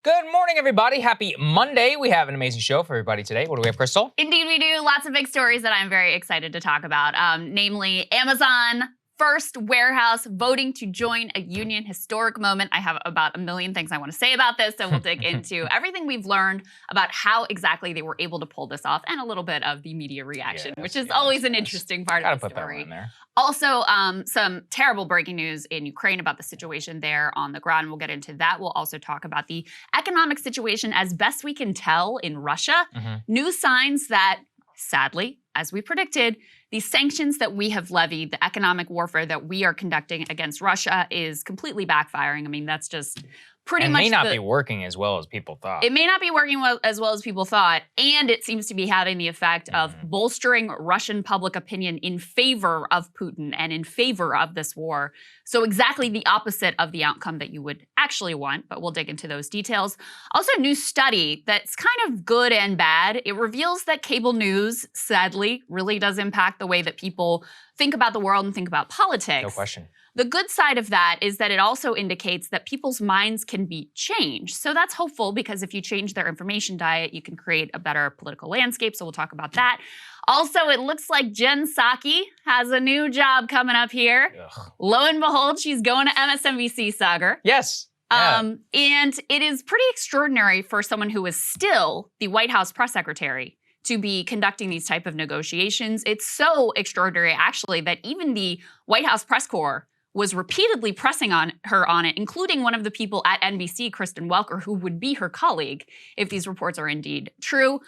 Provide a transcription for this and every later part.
Good morning, everybody. Happy Monday. We have an amazing show for everybody today. What do we have, Crystal? Indeed, we do. Lots of big stories that I'm very excited to talk about. Namely, Amazon first warehouse voting to join a union. Historic moment. I have about a million things I want to say about this, so we'll dig into everything we've learned about how exactly they were able to pull this off, and a little bit of the media reaction, which is always an interesting part of the story. That one in there. Also, some terrible breaking news in Ukraine about the situation there on the ground. We'll get into that. We'll also talk about the economic situation as best we can tell in Russia. New signs that, sadly, as we predicted, the sanctions that we have levied, the economic warfare that we are conducting against Russia is completely backfiring. I mean, that's just pretty much. It may not be working as well as people thought. It may not be working as well as people thought, and it seems to be having the effect of bolstering Russian public opinion in favor of Putin and in favor of this war. So exactly the opposite of the outcome that you would actually want, but we'll dig into those details. Also, a new study that's kind of good and bad. It reveals that cable news, sadly, really does impact the way that people think about the world and think about politics. No question. The good side of that is that it also indicates that people's minds can be changed. So that's hopeful, because if you change their information diet, you can create a better political landscape. So we'll talk about that. Also, it looks like Jen Psaki has a new job coming up here. Ugh. Lo and behold, she's going to MSNBC, Sagar. Yes. And it is pretty extraordinary for someone who is still the White House press secretary to be conducting these type of negotiations. It's so extraordinary, actually, that even the White House press corps was repeatedly pressing on her on it, including one of the people at NBC, Kristen Welker, who would be her colleague if these reports are indeed true.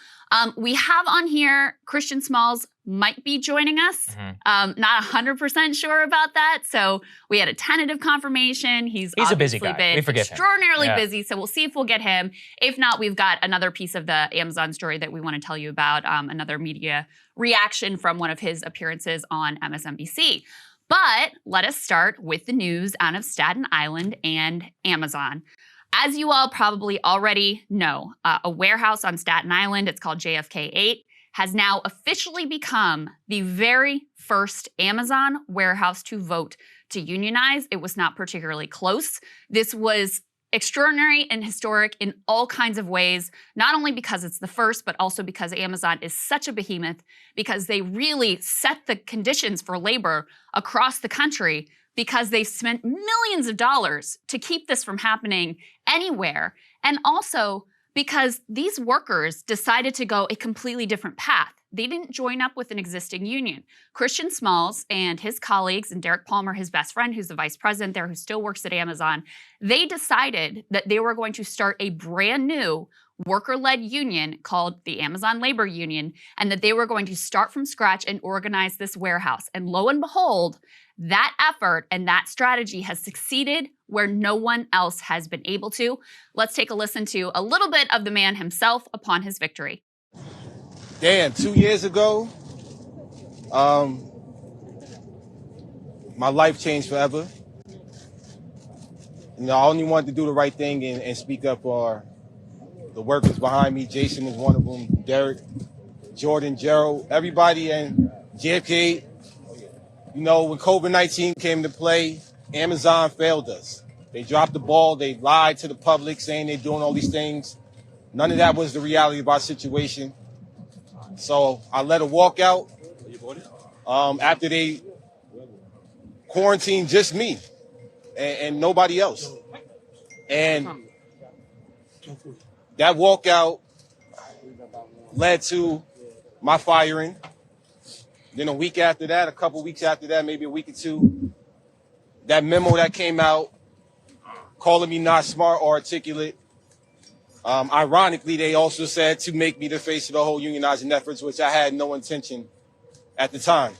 We have on here Christian Smalls might be joining us. Not 100% sure about that. So we had a tentative confirmation. He's a busy guy. Been we forget him. Extraordinarily busy. So we'll see if we'll get him. If not, we've got another piece of the Amazon story that we want to tell you about, another media reaction from one of his appearances on MSNBC. But let us start with the news out of Staten Island and Amazon. As you all probably already know, a warehouse on Staten Island, it's called JFK 8, has now officially become the very first Amazon warehouse to vote to unionize. It was not particularly close. This was extraordinary and historic in all kinds of ways, not only because it's the first, but also because Amazon is such a behemoth, because they really set the conditions for labor across the country, because they've spent millions of dollars to keep this from happening anywhere, and also because these workers decided to go a completely different path. They didn't join up with an existing union. Christian Smalls and his colleagues, and Derek Palmer, his best friend, who's the vice president there, who still works at Amazon, they decided that they were going to start a brand new worker-led union called the Amazon Labor Union, and that they were going to start from scratch and organize this warehouse. And lo and behold, that effort and that strategy has succeeded where no one else has been able to. Let's take a listen to a little bit of the man himself upon his victory. Damn, 2 years ago, my life changed forever. You know, I only wanted to do the right thing and speak up for the workers behind me. Jason was one of them, Derek, Jordan, Gerald, everybody, and JFK. You know, when COVID-19 came to play, Amazon failed us. They dropped the ball. They lied to the public saying they're doing all these things. None of that was the reality of our situation. So I let her walk out after they quarantined just me and nobody else. And that walkout led to my firing. Then a week after that, a couple weeks after that, maybe a week or two, that memo that came out calling me not smart or articulate. Ironically, they also said to make me the face of the whole unionizing efforts, which I had no intention at the time.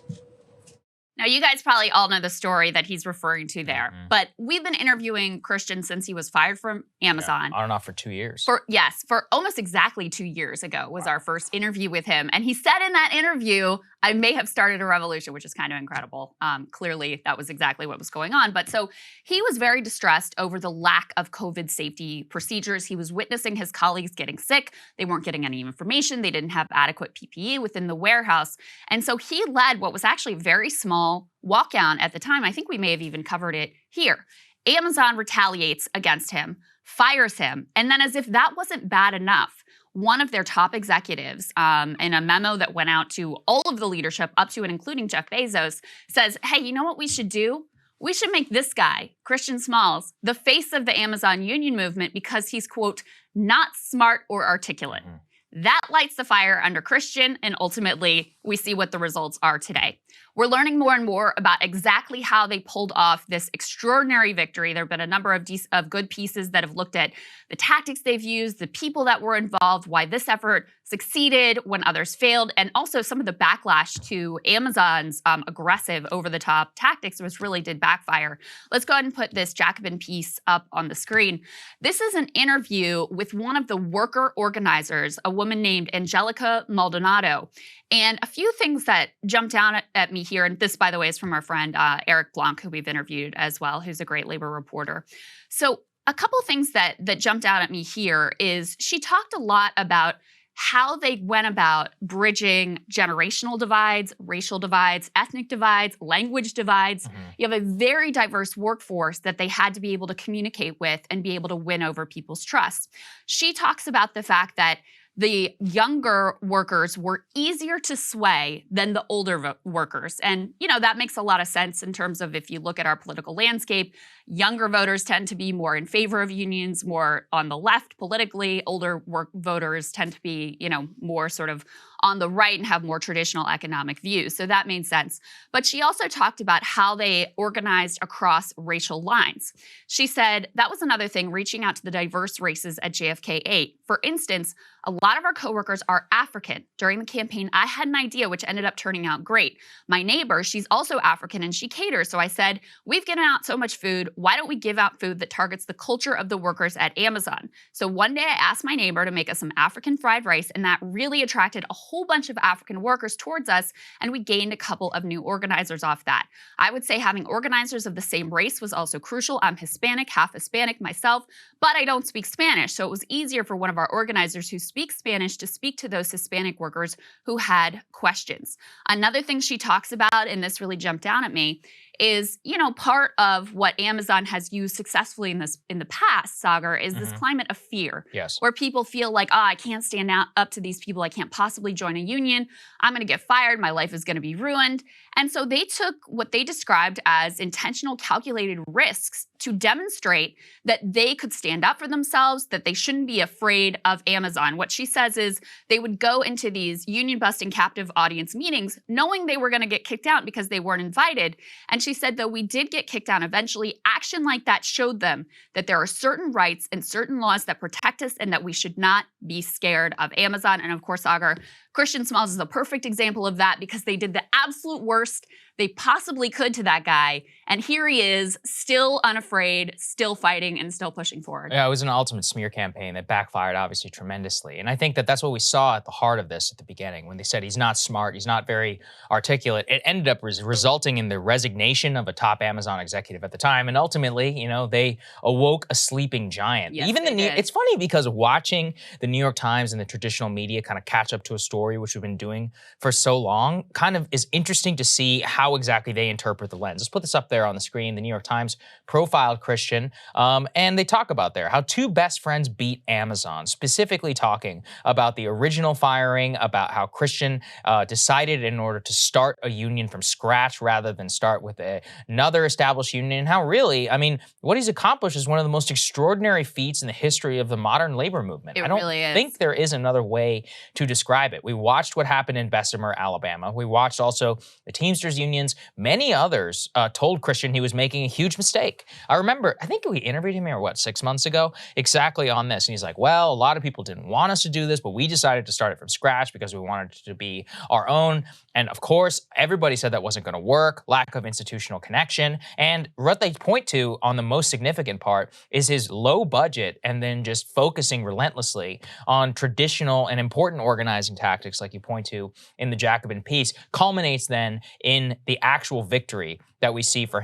Now, you guys probably all know the story that he's referring to there, but we've been interviewing Christian since he was fired from Amazon. On and off for 2 years. For almost exactly 2 years ago was our first interview with him. And he said in that interview, I may have started a revolution, which is kind of incredible. Clearly, that was exactly what was going on. But so he was very distressed over the lack of COVID safety procedures. He was witnessing his colleagues getting sick. They weren't getting any information. They didn't have adequate PPE within the warehouse. And so he led what was actually a very small walkout at the time. I think we may have even covered it here. Amazon retaliates against him, fires him. And then as if that wasn't bad enough, one of their top executives, in a memo that went out to all of the leadership, up to and including Jeff Bezos, says, hey, you know what we should do? We should make this guy, Christian Smalls, the face of the Amazon union movement because he's, quote, not smart or articulate. That lights the fire under Christian, and ultimately, we see what the results are today. We're learning more and more about exactly how they pulled off this extraordinary victory. There have been a number of good pieces that have looked at the tactics they've used, the people that were involved, why this effort succeeded when others failed, and also some of the backlash to Amazon's aggressive, over-the-top tactics, which really did backfire. Let's go ahead and put this Jacobin piece up on the screen. This is an interview with one of the worker organizers, a woman named Angelica Maldonado. And a few things that jumped out at me here, and this, by the way, is from our friend Eric Blanc, who we've interviewed as well, who's a great labor reporter. So a couple things that jumped out at me here is she talked a lot about how they went about bridging generational divides, racial divides, ethnic divides, language divides. You have a very diverse workforce that they had to be able to communicate with and be able to win over people's trust. She talks about the fact that the younger workers were easier to sway than the older workers. And, you know, that makes a lot of sense in terms of if you look at our political landscape, younger voters tend to be more in favor of unions, more on the left politically. Older voters tend to be, you know, more sort of on the right and have more traditional economic views. So that made sense. But she also talked about how they organized across racial lines. She said that was another thing, reaching out to the diverse races at JFK 8. For instance, a lot of our coworkers are African. During the campaign, I had an idea which ended up turning out great. My neighbor, she's also African and she caters. So I said, we've given out so much food. Why don't we give out food that targets the culture of the workers at Amazon? So one day I asked my neighbor to make us some African fried rice, and that really attracted a whole bunch of African workers towards us, and we gained a couple of new organizers off that. I would say having organizers of the same race was also crucial. I'm Hispanic, half Hispanic myself, but I don't speak Spanish, so it was easier for one of our organizers who speaks Spanish to speak to those Hispanic workers who had questions. Another thing she talks about, and this really jumped down at me, is, you know, part of what Amazon has used successfully in the past, Sagar, is this climate of fear. Yes. Where people feel like, I can't stand up to these people. I can't possibly join a union. I'm going to get fired. My life is going to be ruined. And so they took what they described as intentional calculated risks to demonstrate that they could stand up for themselves, that they shouldn't be afraid of Amazon. What she says is they would go into these union-busting captive audience meetings knowing they were going to get kicked out because they weren't invited. And she said, though we did get kicked out eventually, action like that showed them that there are certain rights and certain laws that protect us and that we should not be scared of Amazon. And of course, Sagar, Christian Smalls is a perfect example of that because they did the absolute worst they possibly could to that guy. And here he is, still unafraid, still fighting, and still pushing forward. Yeah, it was an ultimate smear campaign that backfired, obviously, tremendously. And I think that that's what we saw at the heart of this at the beginning. When they said he's not smart, he's not very articulate, it ended up resulting in the resignation of a top Amazon executive at the time. And ultimately, you know, they awoke a sleeping giant. Yes, Even they did. It's funny because watching the New York Times and the traditional media kind of catch up to a story, which we've been doing for so long, kind of is interesting to see how exactly they interpret the lens. Let's put this up there on the screen. The New York Times profiled Christian, and they talk about there how two best friends beat Amazon, specifically talking about the original firing, about how Christian decided in order to start a union from scratch rather than start with another established union, and how really, I mean, what he's accomplished is one of the most extraordinary feats in the history of the modern labor movement. I don't really is. think there is another way to describe it. We watched what happened in Bessemer, Alabama. We watched also the Teamsters unions. Many others told Christian he was making a huge mistake. I remember, I think we interviewed him here, 6 months ago, exactly on this. And he's like, well, a lot of people didn't want us to do this, but we decided to start it from scratch because we wanted it to be our own. And of course, everybody said that wasn't going to work, lack of institutional connection. And what they point to on the most significant part is his low budget and then just focusing relentlessly on traditional and important organizing tactics, like you point to in the Jacobin piece, culminates then in the actual victory that we see for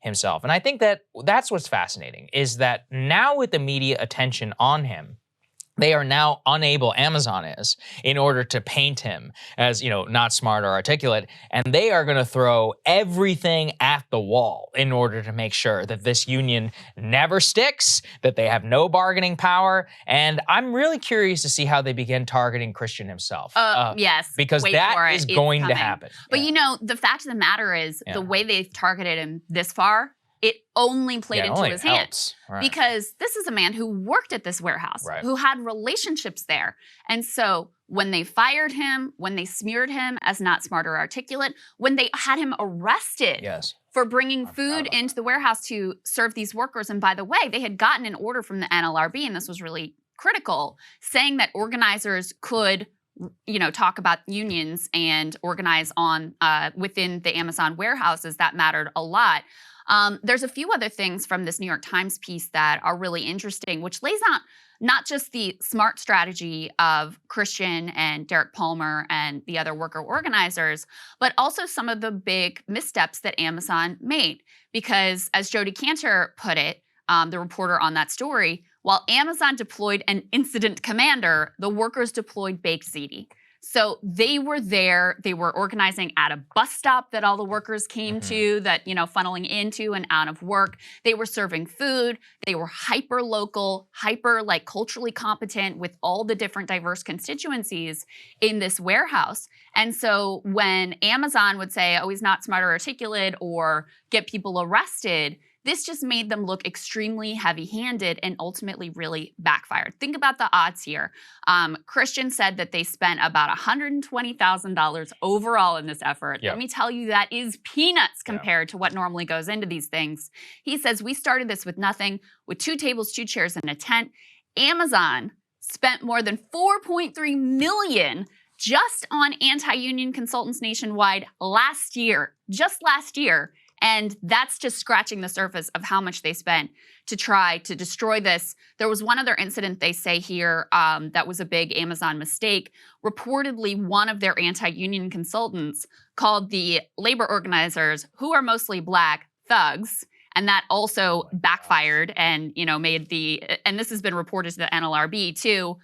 himself. And I think that that's what's fascinating, is that now with the media attention on him, they are now unable, Amazon is, in order to paint him as, not smart or articulate. And they are going to throw everything at the wall in order to make sure that this union never sticks, that they have no bargaining power. And I'm really curious to see how they begin targeting Christian himself. Yes. Because that is going to happen. But the fact of the matter is the way they've targeted him this far, it only played into his hands. Right. Because this is a man who worked at this warehouse, who had relationships there. And so when they fired him, when they smeared him as not smart or articulate, when they had him arrested for bringing food into the warehouse to serve these workers, and by the way, they had gotten an order from the NLRB, and this was really critical, saying that organizers could talk about unions and organize on within the Amazon warehouses. That mattered a lot. There's a few other things from this New York Times piece that are really interesting, which lays out not just the smart strategy of Christian and Derek Palmer and the other worker organizers, but also some of the big missteps that Amazon made. Because as Jody Cantor put it, the reporter on that story, while Amazon deployed an incident commander, the workers deployed baked ziti. So they were there, they were organizing at a bus stop that all the workers came to, that, funneling into and out of work. They were serving food. They were hyper local, hyper culturally competent with all the different diverse constituencies in this warehouse. And so when Amazon would say, oh, he's not smart or articulate, or get people arrested, this just made them look extremely heavy-handed and ultimately really backfired. Think about the odds here. Christian said that they spent about $120,000 overall in this effort. Let me tell you, that is peanuts compared to what normally goes into these things. He says, we started this with nothing, with 2 tables, 2 chairs, and a tent. Amazon spent more than $4.3 million just on anti-union consultants nationwide just last year. And that's just scratching the surface of how much they spent to try to destroy this. There was one other incident they say here that was a big Amazon mistake. Reportedly, one of their anti-union consultants called the labor organizers, who are mostly Black, thugs. And that also backfired and, and this has been reported to the NLRB too,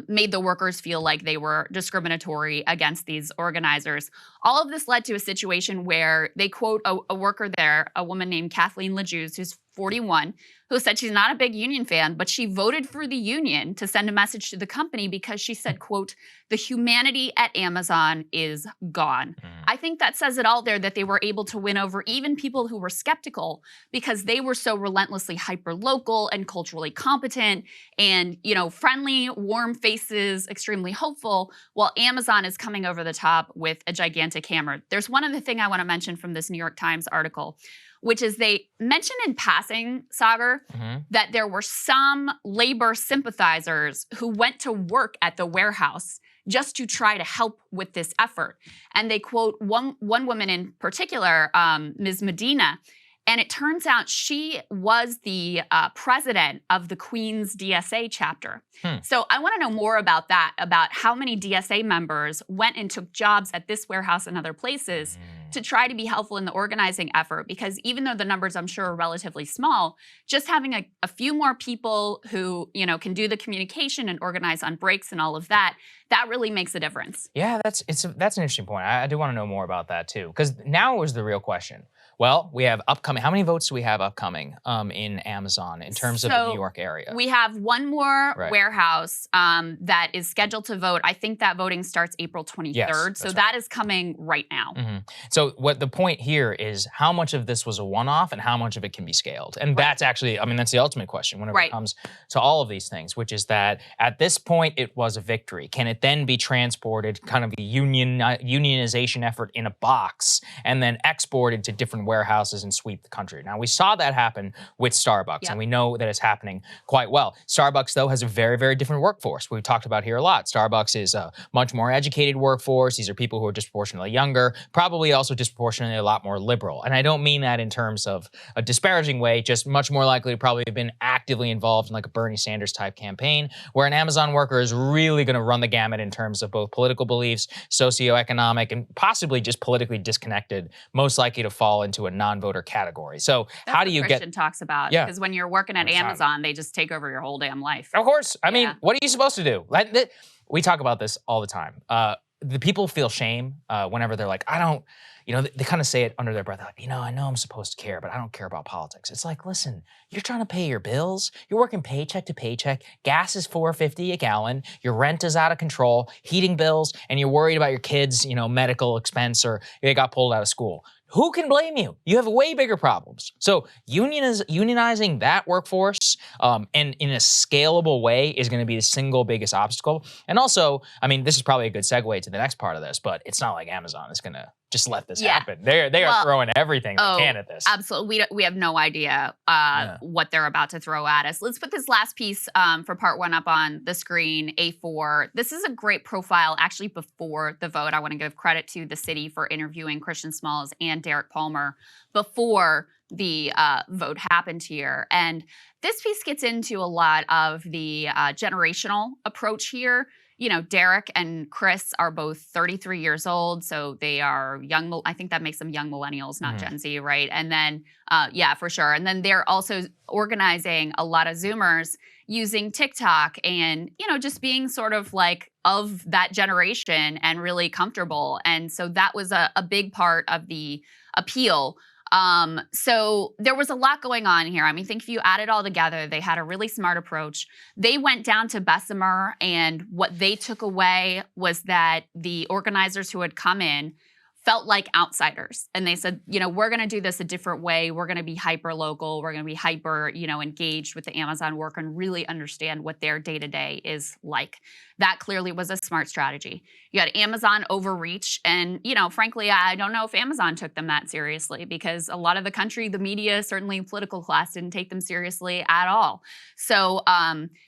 made the workers feel like they were discriminatory against these organizers. All of this led to a situation where they quote a worker there, a woman named Kathleen LeJews, who's 41, who said she's not a big union fan, but she voted for the union to send a message to the company because she said, quote, the humanity at Amazon is gone. I think that says it all there, that they were able to win over even people who were skeptical because they were so relentlessly hyper-local and culturally competent and, friendly, warm faces, extremely hopeful, while Amazon is coming over the top with a gigantic hammer. There's one other thing I want to mention from this New York Times article, which is they mentioned in passing, Sagar, that there were some labor sympathizers who went to work at the warehouse just to try to help with this effort. And they quote one woman in particular, Ms. Medina, and it turns out she was the president of the Queens DSA chapter. So I want to know more about that, about how many DSA members went and took jobs at this warehouse and other places to try to be helpful in the organizing effort. Because even though the numbers, I'm sure, are relatively small, just having a few more people who, can do the communication and organize on breaks and all of that, that really makes a difference. Yeah, that's an interesting point. I do want to know more about that too, because now is the real question. Well, we have upcoming. How many votes do we have upcoming in Amazon in terms of the New York area? We have one more warehouse that is scheduled to vote. I think that voting starts April 23rd. Yes, so that is coming right now. So what the point here is how much of this was a one-off and how much of it can be scaled. And that's actually, that's the ultimate question whenever it comes to all of these things, which is that at this point it was a victory. Can it then be transported, kind of a unionization effort in a box, and then exported to different warehouses and sweep the country? Now, we saw that happen with Starbucks, and we know that it's happening quite well. Starbucks, though, has a very, very different workforce. We've talked about here a lot. Starbucks is a much more educated workforce. These are people who are disproportionately younger, probably also disproportionately a lot more liberal. And I don't mean that in terms of a disparaging way, just much more likely to probably have been actively involved in like a Bernie Sanders type campaign, where an Amazon worker is really going to run the gamut in terms of both political beliefs, socioeconomic, and possibly just politically disconnected, most likely to fall into into a non-voter category. So That's how do what you Christian talks about? Yeah. Because when you're working at 100%. Amazon, they just take over your whole damn life. Of course. I mean, Yeah. what are you supposed to do? We talk about this all the time. The people feel shame whenever they're like, I don't, they kind of say it under their breath, like, I know I'm supposed to care, but I don't care about politics. It's like, listen, you're trying to pay your bills. You're working paycheck to paycheck. Gas is $4.50 a gallon. Your rent is out of control, heating bills, and you're worried about your kids, medical expense, or they got pulled out of school. Who can blame you? You have way bigger problems. So unionizing that workforce and in a scalable way is going to be the single biggest obstacle. And also, I mean, this is probably a good segue to the next part of this, but it's not like Amazon is going to just let this happen. They are throwing everything they can at this. Absolutely. We have no idea what they're about to throw at us. Let's put this last piece for part one up on the screen, A4. This is a great profile actually before the vote. I want to give credit to the city for interviewing Christian Smalls and Derek Palmer before the vote happened here. And this piece gets into a lot of the generational approach here. Derek and Chris are both 33 years old, so they are young. I think that makes them young millennials, not Gen Z, right? And then, yeah, for sure. And then they're also organizing a lot of Zoomers using TikTok and, just being sort of like of that generation and really comfortable. And so that was a big part of the appeal. So there was a lot going on here. I mean, I think if you add it all together, they had a really smart approach. They went down to Bessemer, and what they took away was that the organizers who had come in felt like outsiders. And they said, we're going to do this a different way. We're going to be hyper local. We're going to be hyper, engaged with the Amazon work and really understand what their day-to-day is like. That clearly was a smart strategy. You had Amazon overreach. And, frankly, I don't know if Amazon took them that seriously, because a lot of the country, the media, certainly political class, didn't take them seriously at all. So,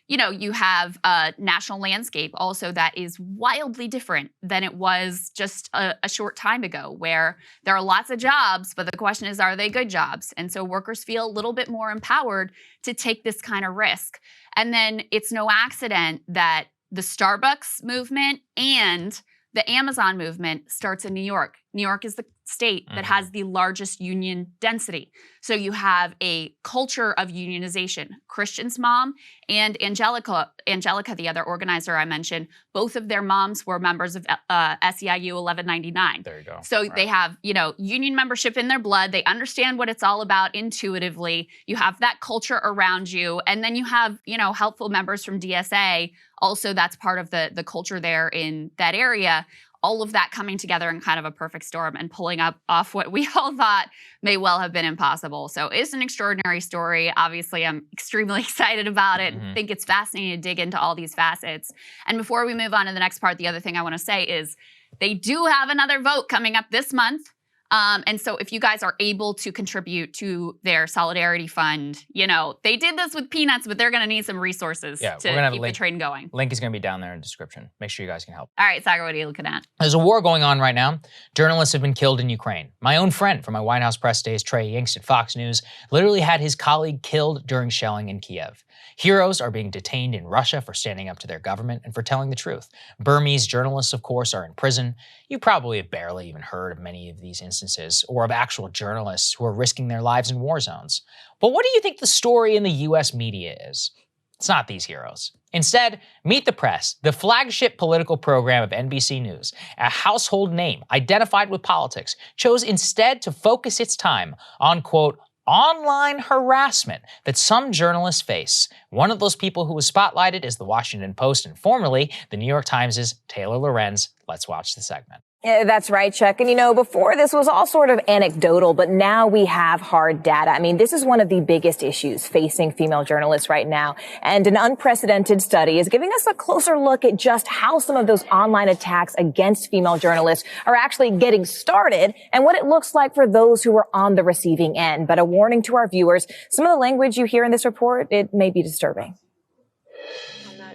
you have a national landscape also that is wildly different than it was just a short time ago, where there are lots of jobs, but the question is, are they good jobs? And so workers feel a little bit more empowered to take this kind of risk. And then it's no accident that the Starbucks movement and the Amazon movement starts in New York. New York is the state that has the largest union density. So you have a culture of unionization. Christian's mom and Angelica, the other organizer I mentioned, both of their moms were members of SEIU 1199. There you go. So they have, union membership in their blood. They understand what it's all about intuitively. You have that culture around you. And then you have, helpful members from DSA. Also, that's part of the culture there in that area. All of that coming together in kind of a perfect storm and pulling off what we all thought may well have been impossible. So it's an extraordinary story. Obviously, I'm extremely excited about it. I think it's fascinating to dig into all these facets. And before we move on to the next part, the other thing I want to say is they do have another vote coming up this month. And so if you guys are able to contribute to their solidarity fund, they did this with peanuts, but they're going to need some resources to keep the train going. Link is going to be down there in the description. Make sure you guys can help. All right, Sagar, what are you looking at? There's a war going on right now. Journalists have been killed in Ukraine. My own friend from my White House press days, Trey Yingst at Fox News, literally had his colleague killed during shelling in Kiev. Heroes are being detained in Russia for standing up to their government and for telling the truth. Burmese journalists, of course, are in prison. You probably have barely even heard of many of these instances or of actual journalists who are risking their lives in war zones. But what do you think the story in the US media is? It's not these heroes. Instead, Meet the Press, the flagship political program of NBC News, a household name identified with politics, chose instead to focus its time on, quote, online harassment that some journalists face. One of those people who was spotlighted is the Washington Post and formerly the New York Times' Taylor Lorenz. Let's watch the segment. Yeah, that's right, Chuck. And before this was all sort of anecdotal, but now we have hard data. I mean, this is one of the biggest issues facing female journalists right now. And an unprecedented study is giving us a closer look at just how some of those online attacks against female journalists are actually getting started and what it looks like for those who are on the receiving end. But a warning to our viewers, some of the language you hear in this report, it may be disturbing.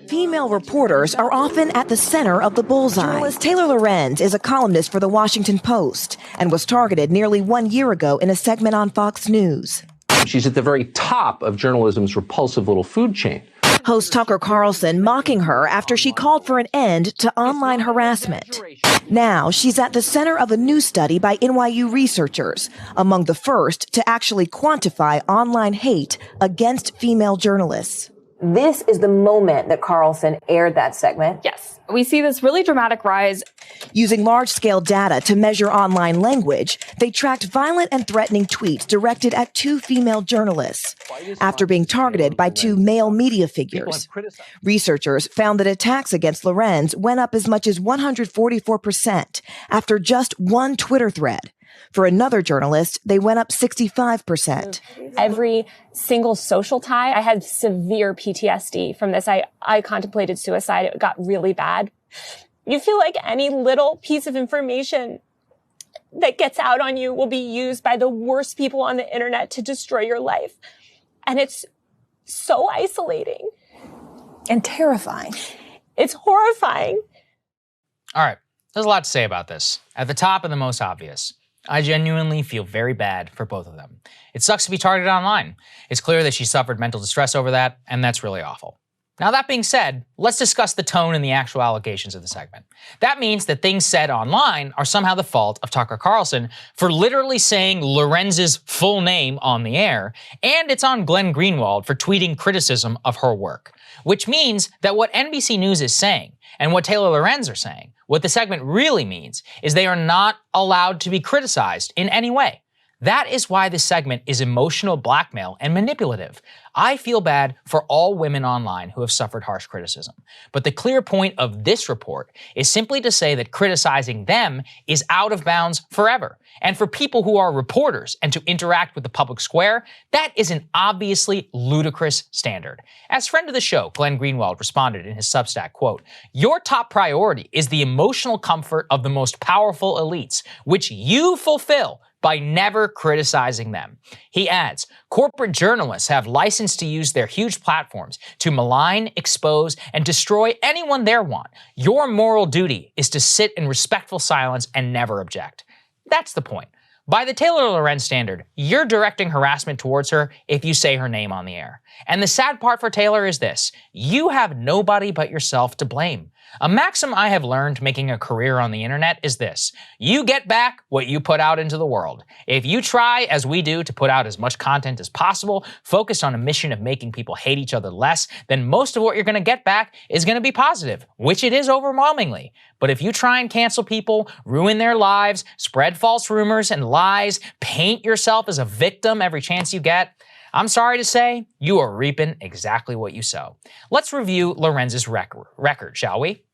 Female reporters are often at the center of the bullseye. Journalist Taylor Lorenz is a columnist for the Washington Post and was targeted nearly 1 year ago in a segment on Fox News. She's at the very top of journalism's repulsive little food chain. Host Tucker Carlson mocking her after she called for an end to online harassment. Now she's at the center of a new study by NYU researchers, among the first to actually quantify online hate against female journalists. This is the moment that Carlson aired that segment. Yes, we see this really dramatic rise. Using large-scale data to measure online language, they tracked violent and threatening tweets directed at 2 female journalists after being targeted by 2 male media figures. Researchers found that attacks against Lorenz went up as much as 144% after just one Twitter thread. For another journalist, they went up 65%. Every single social tie, I had severe PTSD from this. I contemplated suicide. It got really bad. You feel like any little piece of information that gets out on you will be used by the worst people on the internet to destroy your life. And it's so isolating. And terrifying. It's horrifying. All right, there's a lot to say about this. At the top and the most obvious, I genuinely feel very bad for both of them. It sucks to be targeted online. It's clear that she suffered mental distress over that, and that's really awful. Now that being said, let's discuss the tone and the actual allegations of the segment. That means that things said online are somehow the fault of Tucker Carlson for literally saying Lorenz's full name on the air, and it's on Glenn Greenwald for tweeting criticism of her work. Which means that what NBC News is saying, and what Taylor Lorenz are saying, what the segment really means is they are not allowed to be criticized in any way. That is why this segment is emotional blackmail and manipulative. I feel bad for all women online who have suffered harsh criticism. But the clear point of this report is simply to say that criticizing them is out of bounds forever. And for people who are reporters and to interact with the public square, that is an obviously ludicrous standard. As friend of the show, Glenn Greenwald responded in his Substack, quote, "Your top priority is the emotional comfort of the most powerful elites, which you fulfill by never criticizing them." He adds, "Corporate journalists have license to use their huge platforms to malign, expose, and destroy anyone they want. Your moral duty is to sit in respectful silence and never object." That's the point. By the Taylor Lorenz standard, you're directing harassment towards her if you say her name on the air. And the sad part for Taylor is this: you have nobody but yourself to blame. A maxim I have learned making a career on the internet is this: you get back what you put out into the world. If you try, as we do, to put out as much content as possible, focused on a mission of making people hate each other less, then most of what you're going to get back is going to be positive, which it is overwhelmingly. But if you try and cancel people, ruin their lives, spread false rumors and lies, paint yourself as a victim every chance you get, I'm sorry to say, you are reaping exactly what you sow. Let's review Lorenz's record, shall we?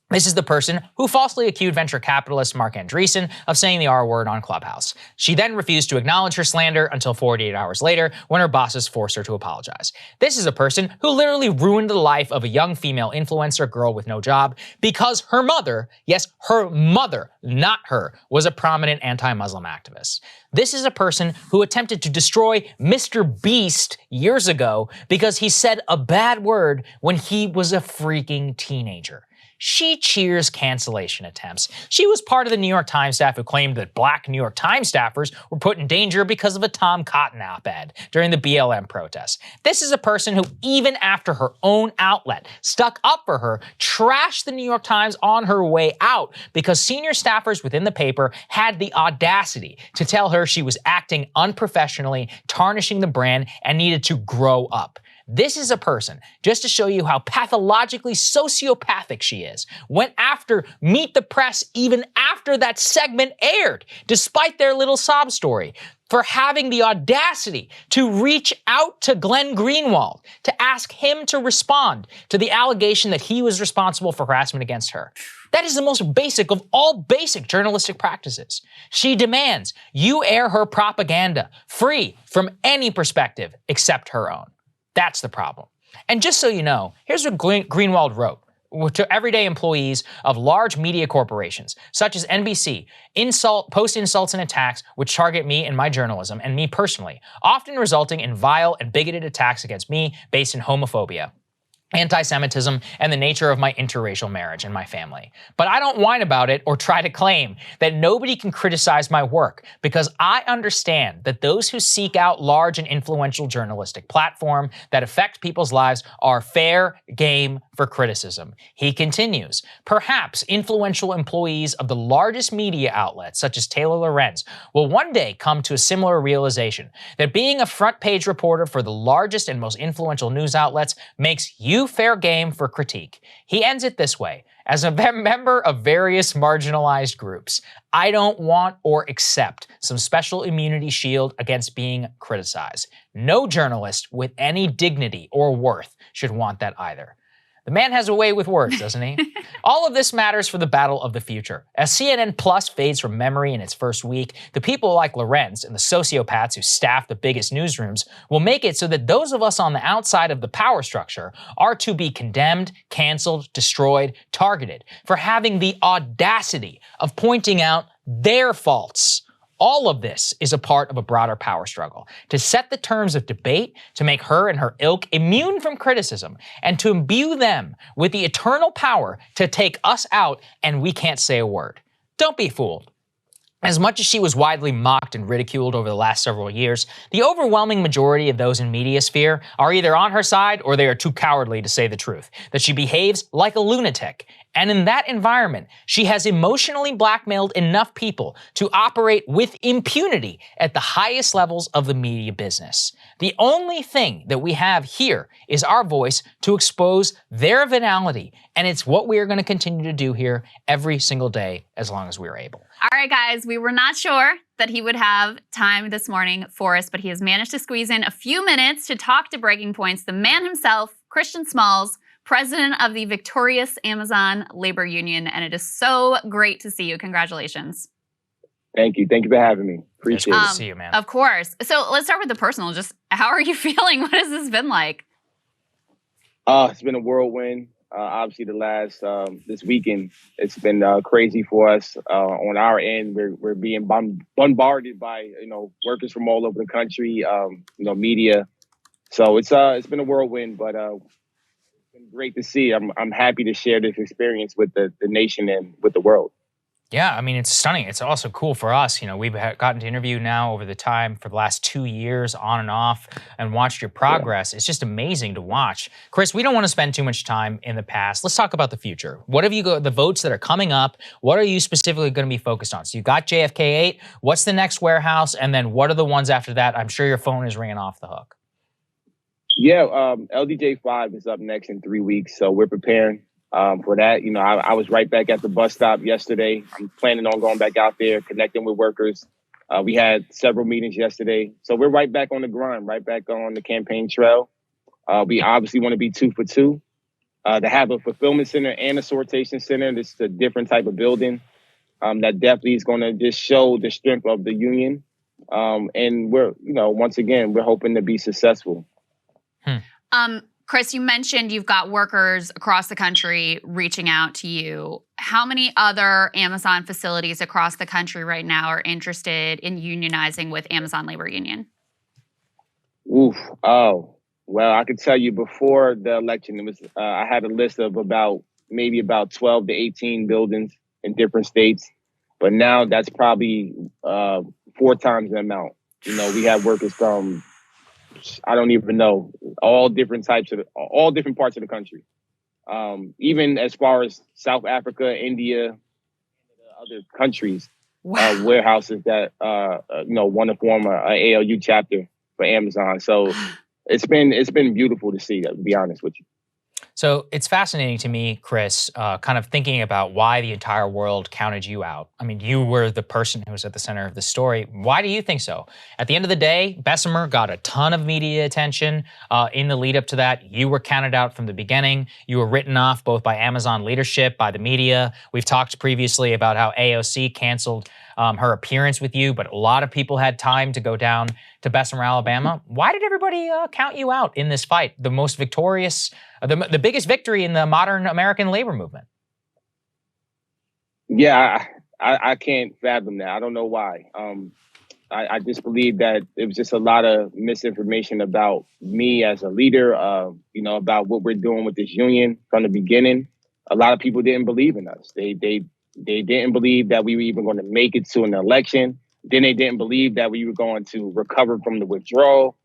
This is the person who falsely accused venture capitalist Mark Andreessen of saying the R word on Clubhouse. She then refused to acknowledge her slander until 48 hours later when her bosses forced her to apologize. This is a person who literally ruined the life of a young female influencer girl with no job because her mother, yes, her mother, not her, was a prominent anti-Muslim activist. This is a person who attempted to destroy Mr. Beast years ago because he said a bad word when he was a freaking teenager. She cheers cancellation attempts. She was part of the New York Times staff who claimed that black New York Times staffers were put in danger because of a Tom Cotton op-ed during the BLM protests. This is a person who, even after her own outlet stuck up for her, trashed the New York Times on her way out because senior staffers within the paper had the audacity to tell her she was acting unprofessionally, tarnishing the brand, and needed to grow up. This is a person, just to show you how pathologically sociopathic she is, went after Meet the Press even after that segment aired, despite their little sob story, for having the audacity to reach out to Glenn Greenwald to ask him to respond to the allegation that he was responsible for harassment against her. That is the most basic of all basic journalistic practices. She demands you air her propaganda free from any perspective except her own. That's the problem. And just so you know, here's what Greenwald wrote to everyday employees of large media corporations, such as NBC, post insults and attacks which target me and my journalism and me personally, often resulting in vile and bigoted attacks against me based in homophobia. anti-Semitism, and the nature of my interracial marriage and my family. But I don't whine about it or try to claim that nobody can criticize my work, because I understand that those who seek out large and influential journalistic platform that affect people's lives are fair game for criticism. He continues, perhaps influential employees of the largest media outlets, such as Taylor Lorenz, will one day come to a similar realization that being a front page reporter for the largest and most influential news outlets makes you fair game for critique. He ends it this way: as a member of various marginalized groups, I don't want or accept some special immunity shield against being criticized. No journalist with any dignity or worth should want that either. The man has a way with words, doesn't he? All of this matters for the battle of the future. As CNN Plus fades from memory in its first week, the people like Lorenz and the sociopaths who staff the biggest newsrooms will make it so that those of us on the outside of the power structure are to be condemned, canceled, destroyed, targeted for having the audacity of pointing out their faults. All of this is a part of a broader power struggle to set the terms of debate, to make her and her ilk immune from criticism, and to imbue them with the eternal power to take us out and we can't say a word. Don't be fooled. As much as she was widely mocked and ridiculed over the last several years, the overwhelming majority of those in media sphere are either on her side or they are too cowardly to say the truth, that she behaves like a lunatic. And in that environment, she has emotionally blackmailed enough people to operate with impunity at the highest levels of the media business. The only thing that we have here is our voice to expose their venality, and it's what we are going to continue to do here every single day as long as we are able. All right, guys, we were not sure that he would have time this morning for us, but he has managed to squeeze in a few minutes to talk to Breaking Points, the man himself, Christian Smalls, president of the victorious Amazon Labor Union, and it is so great to see you. Congratulations. Thank you. Thank you for having me. Appreciate It's good it. to see you, man. Of course. So let's start with the personal. Just how are you feeling? What has this been like? It's been a whirlwind. Obviously, the last this weekend, it's been crazy for us. On our end, we're being bombarded by workers from all over the country, media. So it's been a whirlwind, but it's been great to see. I'm happy to share this experience with the nation and with the world. Yeah, I mean, it's stunning. It's also cool for us. We've gotten to interview now over the time for the last 2 years on and off and watched your progress. Yeah. It's just amazing to watch. Chris, we don't want to spend too much time in the past. Let's talk about the future. What have you got, the votes that are coming up? What are you specifically going to be focused on? So you got JFK 8. What's the next warehouse? And then what are the ones after that? I'm sure your phone is ringing off the hook. Yeah, LDJ 5 is up next in 3 weeks. So we're preparing. For that, I was right back at the bus stop yesterday. I'm planning on going back out there, connecting with workers. We had several meetings yesterday. So we're right back on the grind, right back on the campaign trail. We obviously want to be 2 for 2. To have a fulfillment center and a sortation center, this is a different type of building that definitely is going to just show the strength of the union. And we're, once again, we're hoping to be successful. Chris, you mentioned you've got workers across the country reaching out to you. How many other Amazon facilities across the country right now are interested in unionizing with Amazon Labor Union? Oof. Oh, well, I could tell you before the election, it was I had a list of maybe about 12 to 18 buildings in different states. But now that's probably 4 times the amount. We have workers from, I don't even know, all different parts of the country. Even as far as South Africa, India, and other countries, wow. Warehouses that want to form a ALU chapter for Amazon. So it's been beautiful to see, to be honest with you. So it's fascinating to me, Chris, kind of thinking about why the entire world counted you out. I mean, you were the person who was at the center of the story. Why do you think so? At the end of the day, Bessemer got a ton of media attention in the lead up to that. You were counted out from the beginning. You were written off both by Amazon leadership, by the media. We've talked previously about how AOC canceled her appearance with you, but a lot of people had time to go down to Bessemer, Alabama. Why did everybody count you out in this fight? The most victorious, the biggest victory in the modern American labor movement. Yeah, I can't fathom that. I don't know why. I just believe that it was just a lot of misinformation about me as a leader, about what we're doing with this union from the beginning. A lot of people didn't believe in us. They didn't believe that we were even going to make it to an election. Then they didn't believe that we were going to recover from the withdrawal.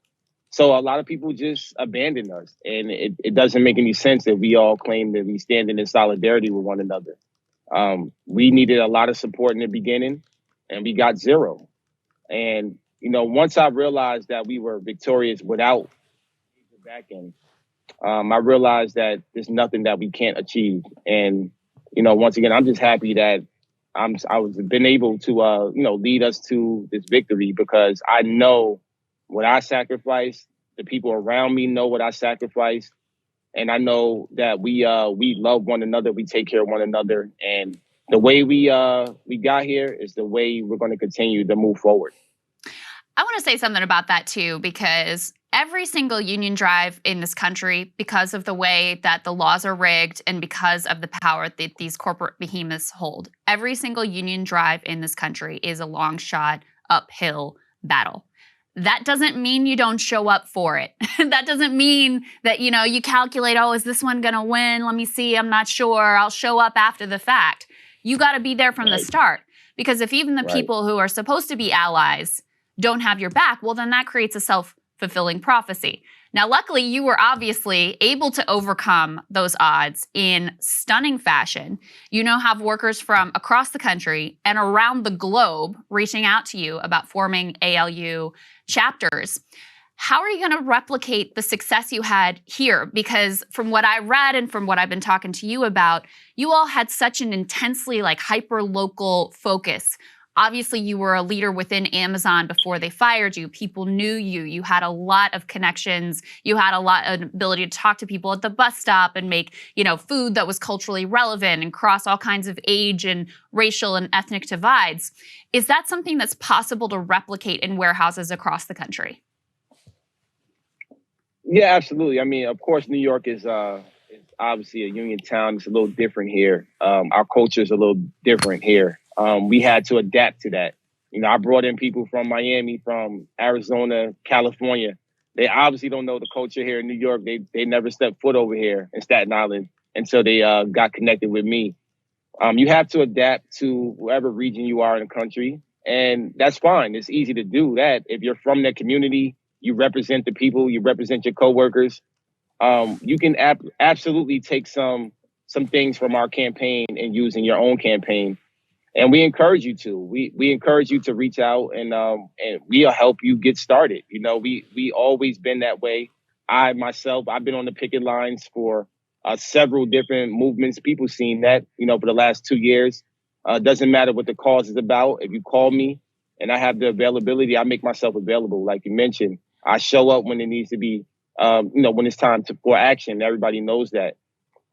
So a lot of people just abandoned us. And it doesn't make any sense that we all claim that we stand in solidarity with one another. We needed a lot of support in the beginning, and we got zero. And, once I realized that we were victorious without the backing, I realized that there's nothing that we can't achieve. And, once again, I'm just happy that I was been able to, lead us to this victory, because I know what I sacrificed. The people around me know what I sacrificed. And I know that we love one another. We take care of one another. And the way we got here is the way we're going to continue to move forward. I want to say something about that too, because every single union drive in this country, because of the way that the laws are rigged and because of the power that these corporate behemoths hold, every single union drive in this country is a long shot uphill battle. That doesn't mean you don't show up for it. That doesn't mean that, you calculate, is this one going to win? Let me see. I'm not sure. I'll show up after the fact. You got to be there from the start, because if even the people who are supposed to be allies don't have your back, well, then that creates a self-fulfilling prophecy. Now, luckily, you were obviously able to overcome those odds in stunning fashion. You now have workers from across the country and around the globe reaching out to you about forming ALU chapters. How are you going to replicate the success you had here? Because from what I read and from what I've been talking to you about, you all had such an intensely hyper-local focus. Obviously, you were a leader within Amazon before they fired you. People knew you. You had a lot of connections. You had a lot of ability to talk to people at the bus stop and make, food that was culturally relevant and cross all kinds of age and racial and ethnic divides. Is that something that's possible to replicate in warehouses across the country? Yeah, absolutely. I mean, of course, New York is obviously a union town. It's a little different here. Our culture is a little different here. We had to adapt to that. I brought in people from Miami, from Arizona, California. They obviously don't know the culture here in New York. They never stepped foot over here in Staten Island until they got connected with me. You have to adapt to whatever region you are in the country, and that's fine. It's easy to do that. If you're from that community, you represent the people, you represent your coworkers. You can absolutely take some things from our campaign and use in your own campaign. And we encourage you to. We encourage you to reach out, and we'll help you get started. We always been that way. I've been on the picket lines for several different movements. People seen that, for the last 2 years. Doesn't matter what the cause is about. If you call me and I have the availability, I make myself available. Like you mentioned, I show up when it needs to be, when it's time for action. Everybody knows that.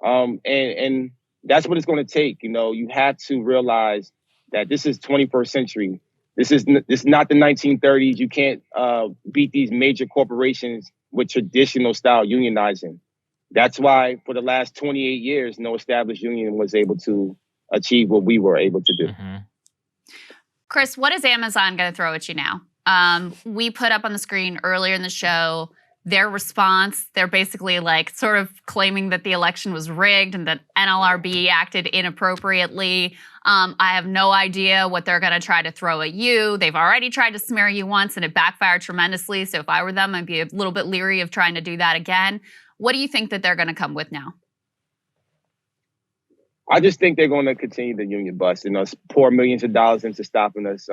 And that's what it's going to take. You have to realize that this is 21st century. This is not the 1930s. You can't beat these major corporations with traditional style unionizing. That's why for the last 28 years, no established union was able to achieve what we were able to do. Mm-hmm. Chris, what is Amazon going to throw at you now? We put up on the screen earlier in the show their response. They're basically sort of claiming that the election was rigged and that NLRB acted inappropriately. I have no idea what they're going to try to throw at you. They've already tried to smear you once and it backfired tremendously. So if I were them, I'd be a little bit leery of trying to do that again. What do you think that they're going to come with now? I just think they're going to continue the union bust, pour millions of dollars into stopping us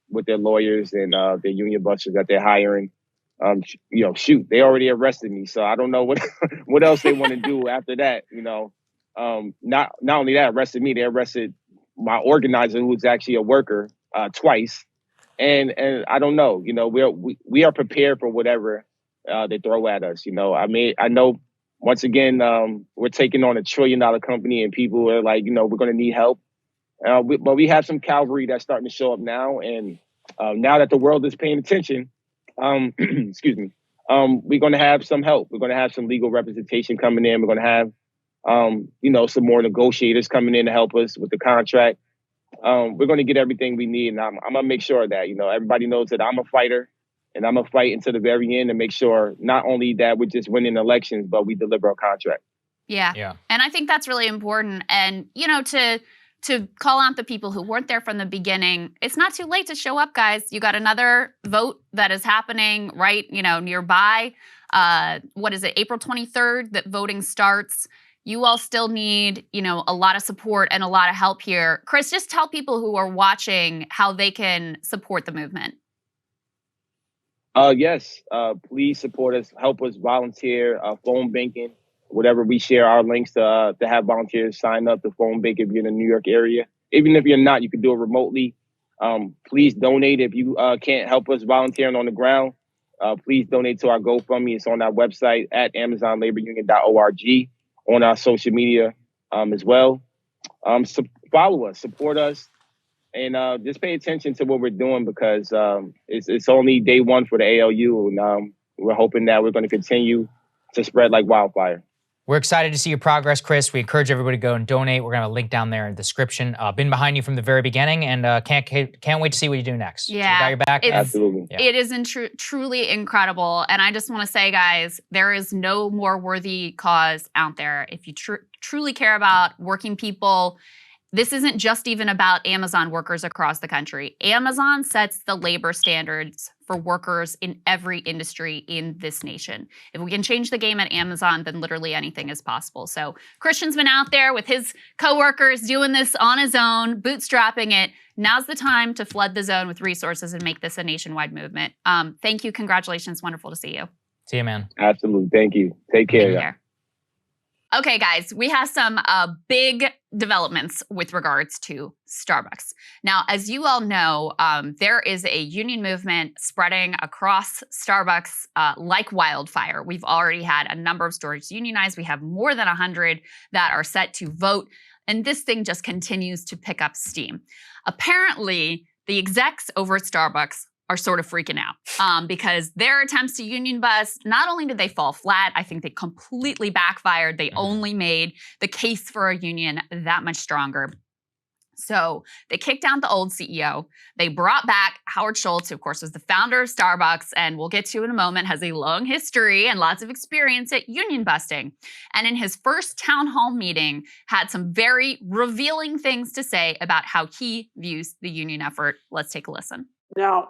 with their lawyers and their union busters that they're hiring. Shoot, they already arrested me, so I don't know what else they want to do after that. Not only that, arrested me, they arrested my organizer, who was actually a worker, twice, and I don't know. We are prepared for whatever they throw at us. I know once again we're taking on $1 trillion company, and people are like, we're going to need help. But we have some cavalry that's starting to show up now, and now that the world is paying attention. Excuse me. We're going to have some help. We're going to have some legal representation coming in. We're going to have, some more negotiators coming in to help us with the contract. we're going to get everything we need. And I'm going to make sure that, everybody knows that I'm a fighter and I'm going to fight until the very end to make sure not only that we're just winning elections, but we deliver a contract. Yeah. And I think that's really important. And, to call out the people who weren't there from the beginning, it's not too late to show up, guys. You got another vote that is happening right, nearby. What is it, April 23rd that voting starts. You all still need, a lot of support and a lot of help here. Chris, just tell people who are watching how they can support the movement. Yes, please support us, help us volunteer, phone banking. Whatever we share our links to have volunteers sign up to phone bank if you're in the New York area. Even if you're not, you can do it remotely. Please donate if you can't help us volunteering on the ground. Please donate to our GoFundMe. It's on our website at amazonlaborunion.org, on our social media as well. So follow us, support us, and just pay attention to what we're doing because it's only day one for the ALU, and we're hoping that we're going to continue to spread like wildfire. We're excited to see your progress, Chris. We encourage everybody to go and donate. We're going to have a link down there in the description. Been behind you from the very beginning, and can't wait to see what you do next. Yeah, so we got your back. Absolutely. Yeah. It is truly incredible. And I just want to say, guys, there is no more worthy cause out there. If you truly care about working people, this isn't just even about Amazon workers across the country. Amazon sets the labor standards for workers in every industry in this nation. If we can change the game at Amazon, then literally anything is possible. So Christian's been out there with his coworkers doing this on his own, bootstrapping it. Now's the time to flood the zone with resources and make this a nationwide movement. Thank you. Congratulations. Wonderful to see you. See you, man. Absolutely. Thank you. Take care. Take care. Okay, guys, we have some big developments with regards to Starbucks. Now, as you all know, there is a union movement spreading across Starbucks like wildfire. We've already had a number of stores unionized. We have more than 100 that are set to vote, and this thing just continues to pick up steam. Apparently, the execs over at Starbucks are sort of freaking out because their attempts to union bust, not only did they fall flat, I think they completely backfired. They only made the case for a union that much stronger. So they kicked out the old CEO. They brought back Howard Schultz, who of course was the founder of Starbucks, and we'll get to in a moment, has a long history and lots of experience at union busting. And in his first town hall meeting, had some very revealing things to say about how he views the union effort. Let's take a listen. Now,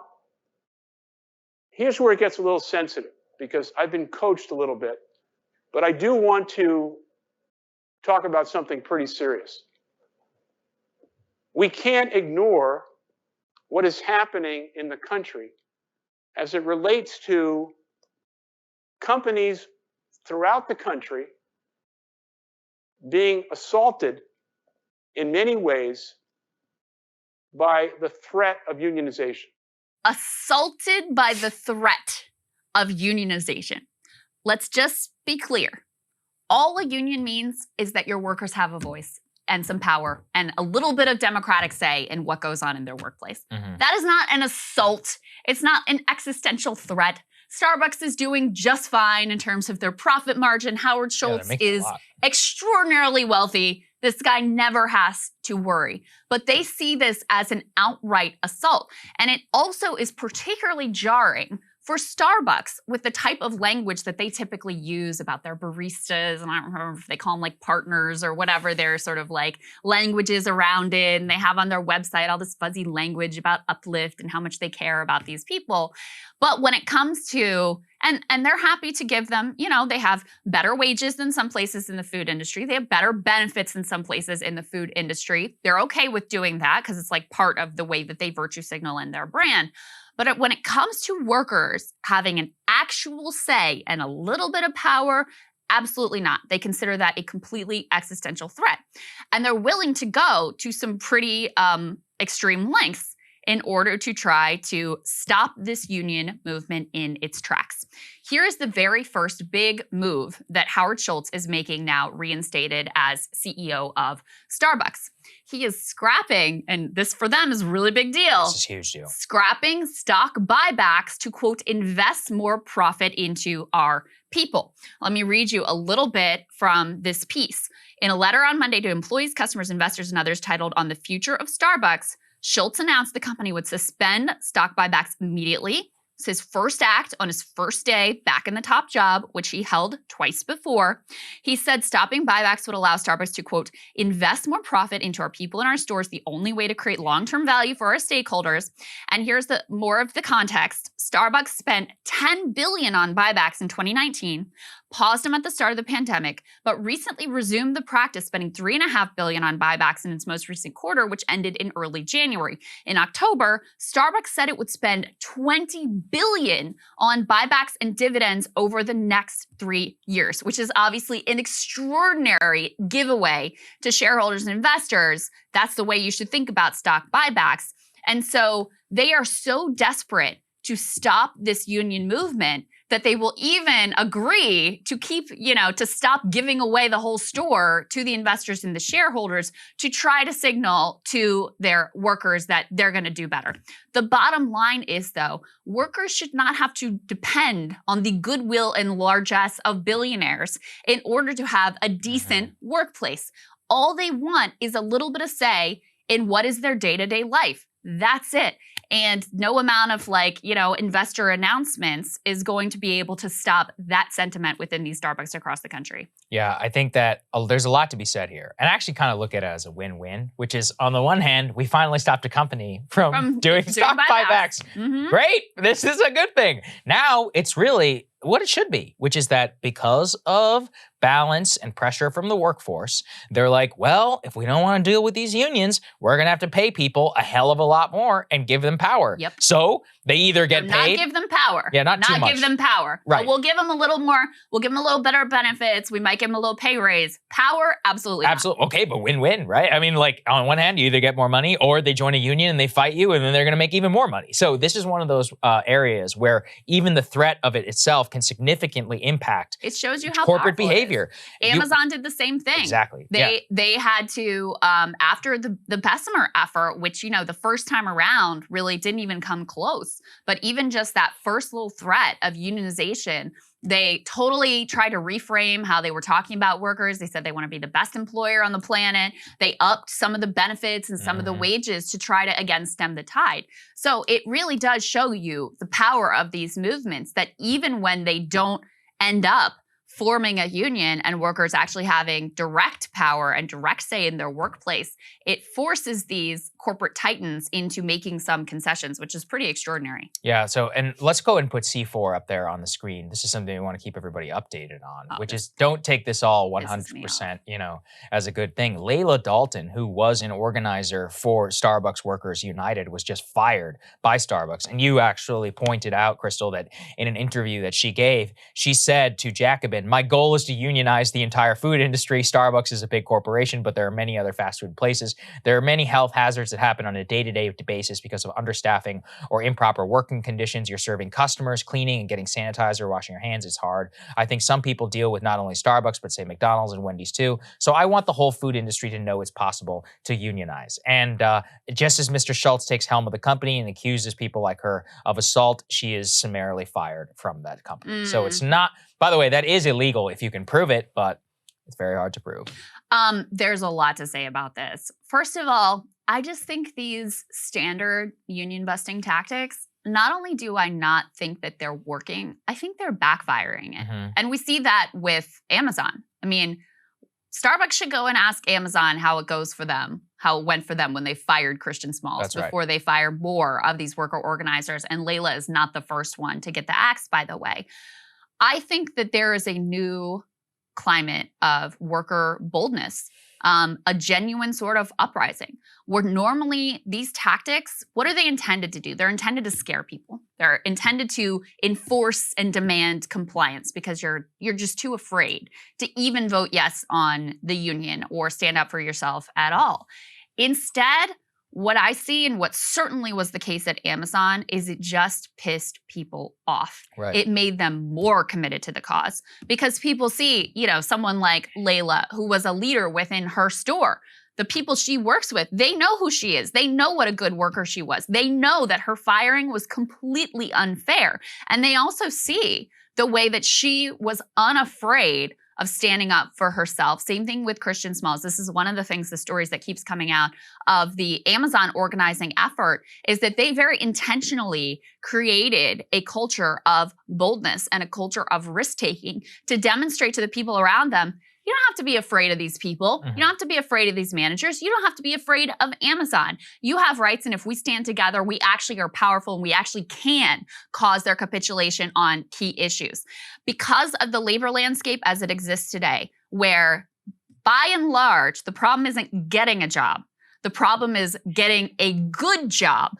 here's where it gets a little sensitive because I've been coached a little bit, but I do want to talk about something pretty serious. We can't ignore what is happening in the country as it relates to companies throughout the country being assaulted in many ways by the threat of unionization. Assaulted by the threat of unionization. Let's just be clear. All a union means is that your workers have a voice and some power and a little bit of democratic say in what goes on in their workplace. Mm-hmm. That is not an assault. It's not an existential threat. Starbucks is doing just fine in terms of their profit margin. Howard Schultz is extraordinarily wealthy. This guy never has to worry. But they see this as an outright assault. And it also is particularly jarring for Starbucks with the type of language that they typically use about their baristas. And I don't remember if they call them like partners or whatever their sort of like languages around it. And they have on their website all this fuzzy language about uplift and how much they care about these people. But when it comes to, and they're happy to give them, they have better wages than some places in the food industry. They have better benefits than some places in the food industry. They're okay with doing that because it's like part of the way that they virtue signal in their brand. But when it comes to workers having an actual say and a little bit of power, absolutely not. They consider that a completely existential threat. And they're willing to go to some pretty extreme lengths in order to try to stop this union movement in its tracks. Here is the very first big move that Howard Schultz is making now, reinstated as CEO of Starbucks. He is scrapping, and this for them is a really big deal. This is a huge deal. Scrapping stock buybacks to, quote, invest more profit into our people. Let me read you a little bit from this piece. In a letter on Monday to employees, customers, investors, and others titled On the Future of Starbucks, Schultz announced the company would suspend stock buybacks immediately. It's his first act on his first day back in the top job, which he held twice before. He said stopping buybacks would allow Starbucks to, quote, invest more profit into our people in our stores, the only way to create long-term value for our stakeholders. And here's the more of the context. Starbucks spent $10 billion on buybacks in 2019, paused them at the start of the pandemic, but recently resumed the practice, spending $3.5 billion on buybacks in its most recent quarter, which ended in early January. In October, Starbucks said it would spend $20 billion on buybacks and dividends over the next 3 years, which is obviously an extraordinary giveaway to shareholders and investors. That's the way you should think about stock buybacks. And so they are so desperate to stop this union movement that they will even agree to keep, to stop giving away the whole store to the investors and the shareholders to try to signal to their workers that they're going to do better. The bottom line is, though, workers should not have to depend on the goodwill and largesse of billionaires in order to have a decent workplace. All they want is a little bit of say in what is their day-to-day life. That's it. And no amount of investor announcements is going to be able to stop that sentiment within these Starbucks across the country. Yeah, I think that there's a lot to be said here. And I actually kind of look at it as a win-win, which is on the one hand, we finally stopped a company from doing stock buybacks. Mm-hmm. Great. This is a good thing. Now it's really what it should be, which is that because of balance and pressure from the workforce, they're like, well, if we don't want to deal with these unions, we're going to have to pay people a hell of a lot more and give them power. Yep. So they either get paid. Not give them power. Yeah, not too much. Give them power. Right. But we'll give them a little more. We'll give them a little better benefits. We might give them a little pay raise. Power, absolutely not. Absolutely. Okay, but win-win, right? I mean, on one hand, you either get more money or they join a union and they fight you and then they're going to make even more money. So this is one of those areas where even the threat of it itself can significantly impact it shows you how corporate powerful behavior. Amazon did the same thing. Exactly. They had to, after the Bessemer effort, which, the first time around really didn't even come close. But even just that first little threat of unionization, they totally tried to reframe how they were talking about workers. They said they want to be the best employer on the planet. They upped some of the benefits and some of the wages to try to, again, stem the tide. So it really does show you the power of these movements, that even when they don't end up forming a union and workers actually having direct power and direct say in their workplace, it forces these corporate titans into making some concessions, which is pretty extraordinary. Yeah, and let's go and put C4 up there on the screen. This is something we want to keep everybody updated on, which is don't take this all 100%, as a good thing. Layla Dalton, who was an organizer for Starbucks Workers United, was just fired by Starbucks. And you actually pointed out, Crystal, that in an interview that she gave, she said to Jacobin, my goal is to unionize the entire food industry. Starbucks is a big corporation, but there are many other fast food places. There are many health hazards that happen on a day-to-day basis because of understaffing or improper working conditions. You're serving customers, cleaning and getting sanitizer, washing your hands. It's hard. I think some people deal with not only Starbucks, but say McDonald's and Wendy's too. So I want the whole food industry to know it's possible to unionize. And just as Mr. Schultz takes helm of the company and accuses people like her of assault, she is summarily fired from that company. So it's not, by the way, that is illegal if you can prove it, but it's very hard to prove. There's a lot to say about this. First of all, I just think these standard union busting tactics, not only do I not think that they're working, I think they're backfiring. And we see that with Amazon. I mean, Starbucks should go and ask Amazon how it goes for them, how it went for them when they fired Christian Smalls before they fire more of these worker organizers. And Layla is not the first one to get the axe, by the way. I think that there is a new climate of worker boldness, a genuine sort of uprising, where normally these tactics, what are they intended to do? They're intended to scare people. They're intended to enforce and demand compliance because you're just too afraid to even vote yes on the union or stand up for yourself at all. Instead, What I see, and what certainly was the case at Amazon, is it just pissed people off. Right. It made them more committed to the cause because people see, someone like Layla, who was a leader within her store. The people she works with, they know who she is. They know what a good worker she was. They know that her firing was completely unfair. And they also see the way that she was unafraid of standing up for herself. Same thing with Christian Smalls. This is one of the things, the stories that keeps coming out of the Amazon organizing effort, is that they very intentionally created a culture of boldness and a culture of risk-taking to demonstrate to the people around them, you don't have to be afraid of these people. You don't have to be afraid of these managers. You don't have to be afraid of Amazon. You have rights, and if we stand together, we actually are powerful, and we actually can cause their capitulation on key issues. Because of the labor landscape as it exists today, where by and large, the problem isn't getting a job. The problem is getting a good job.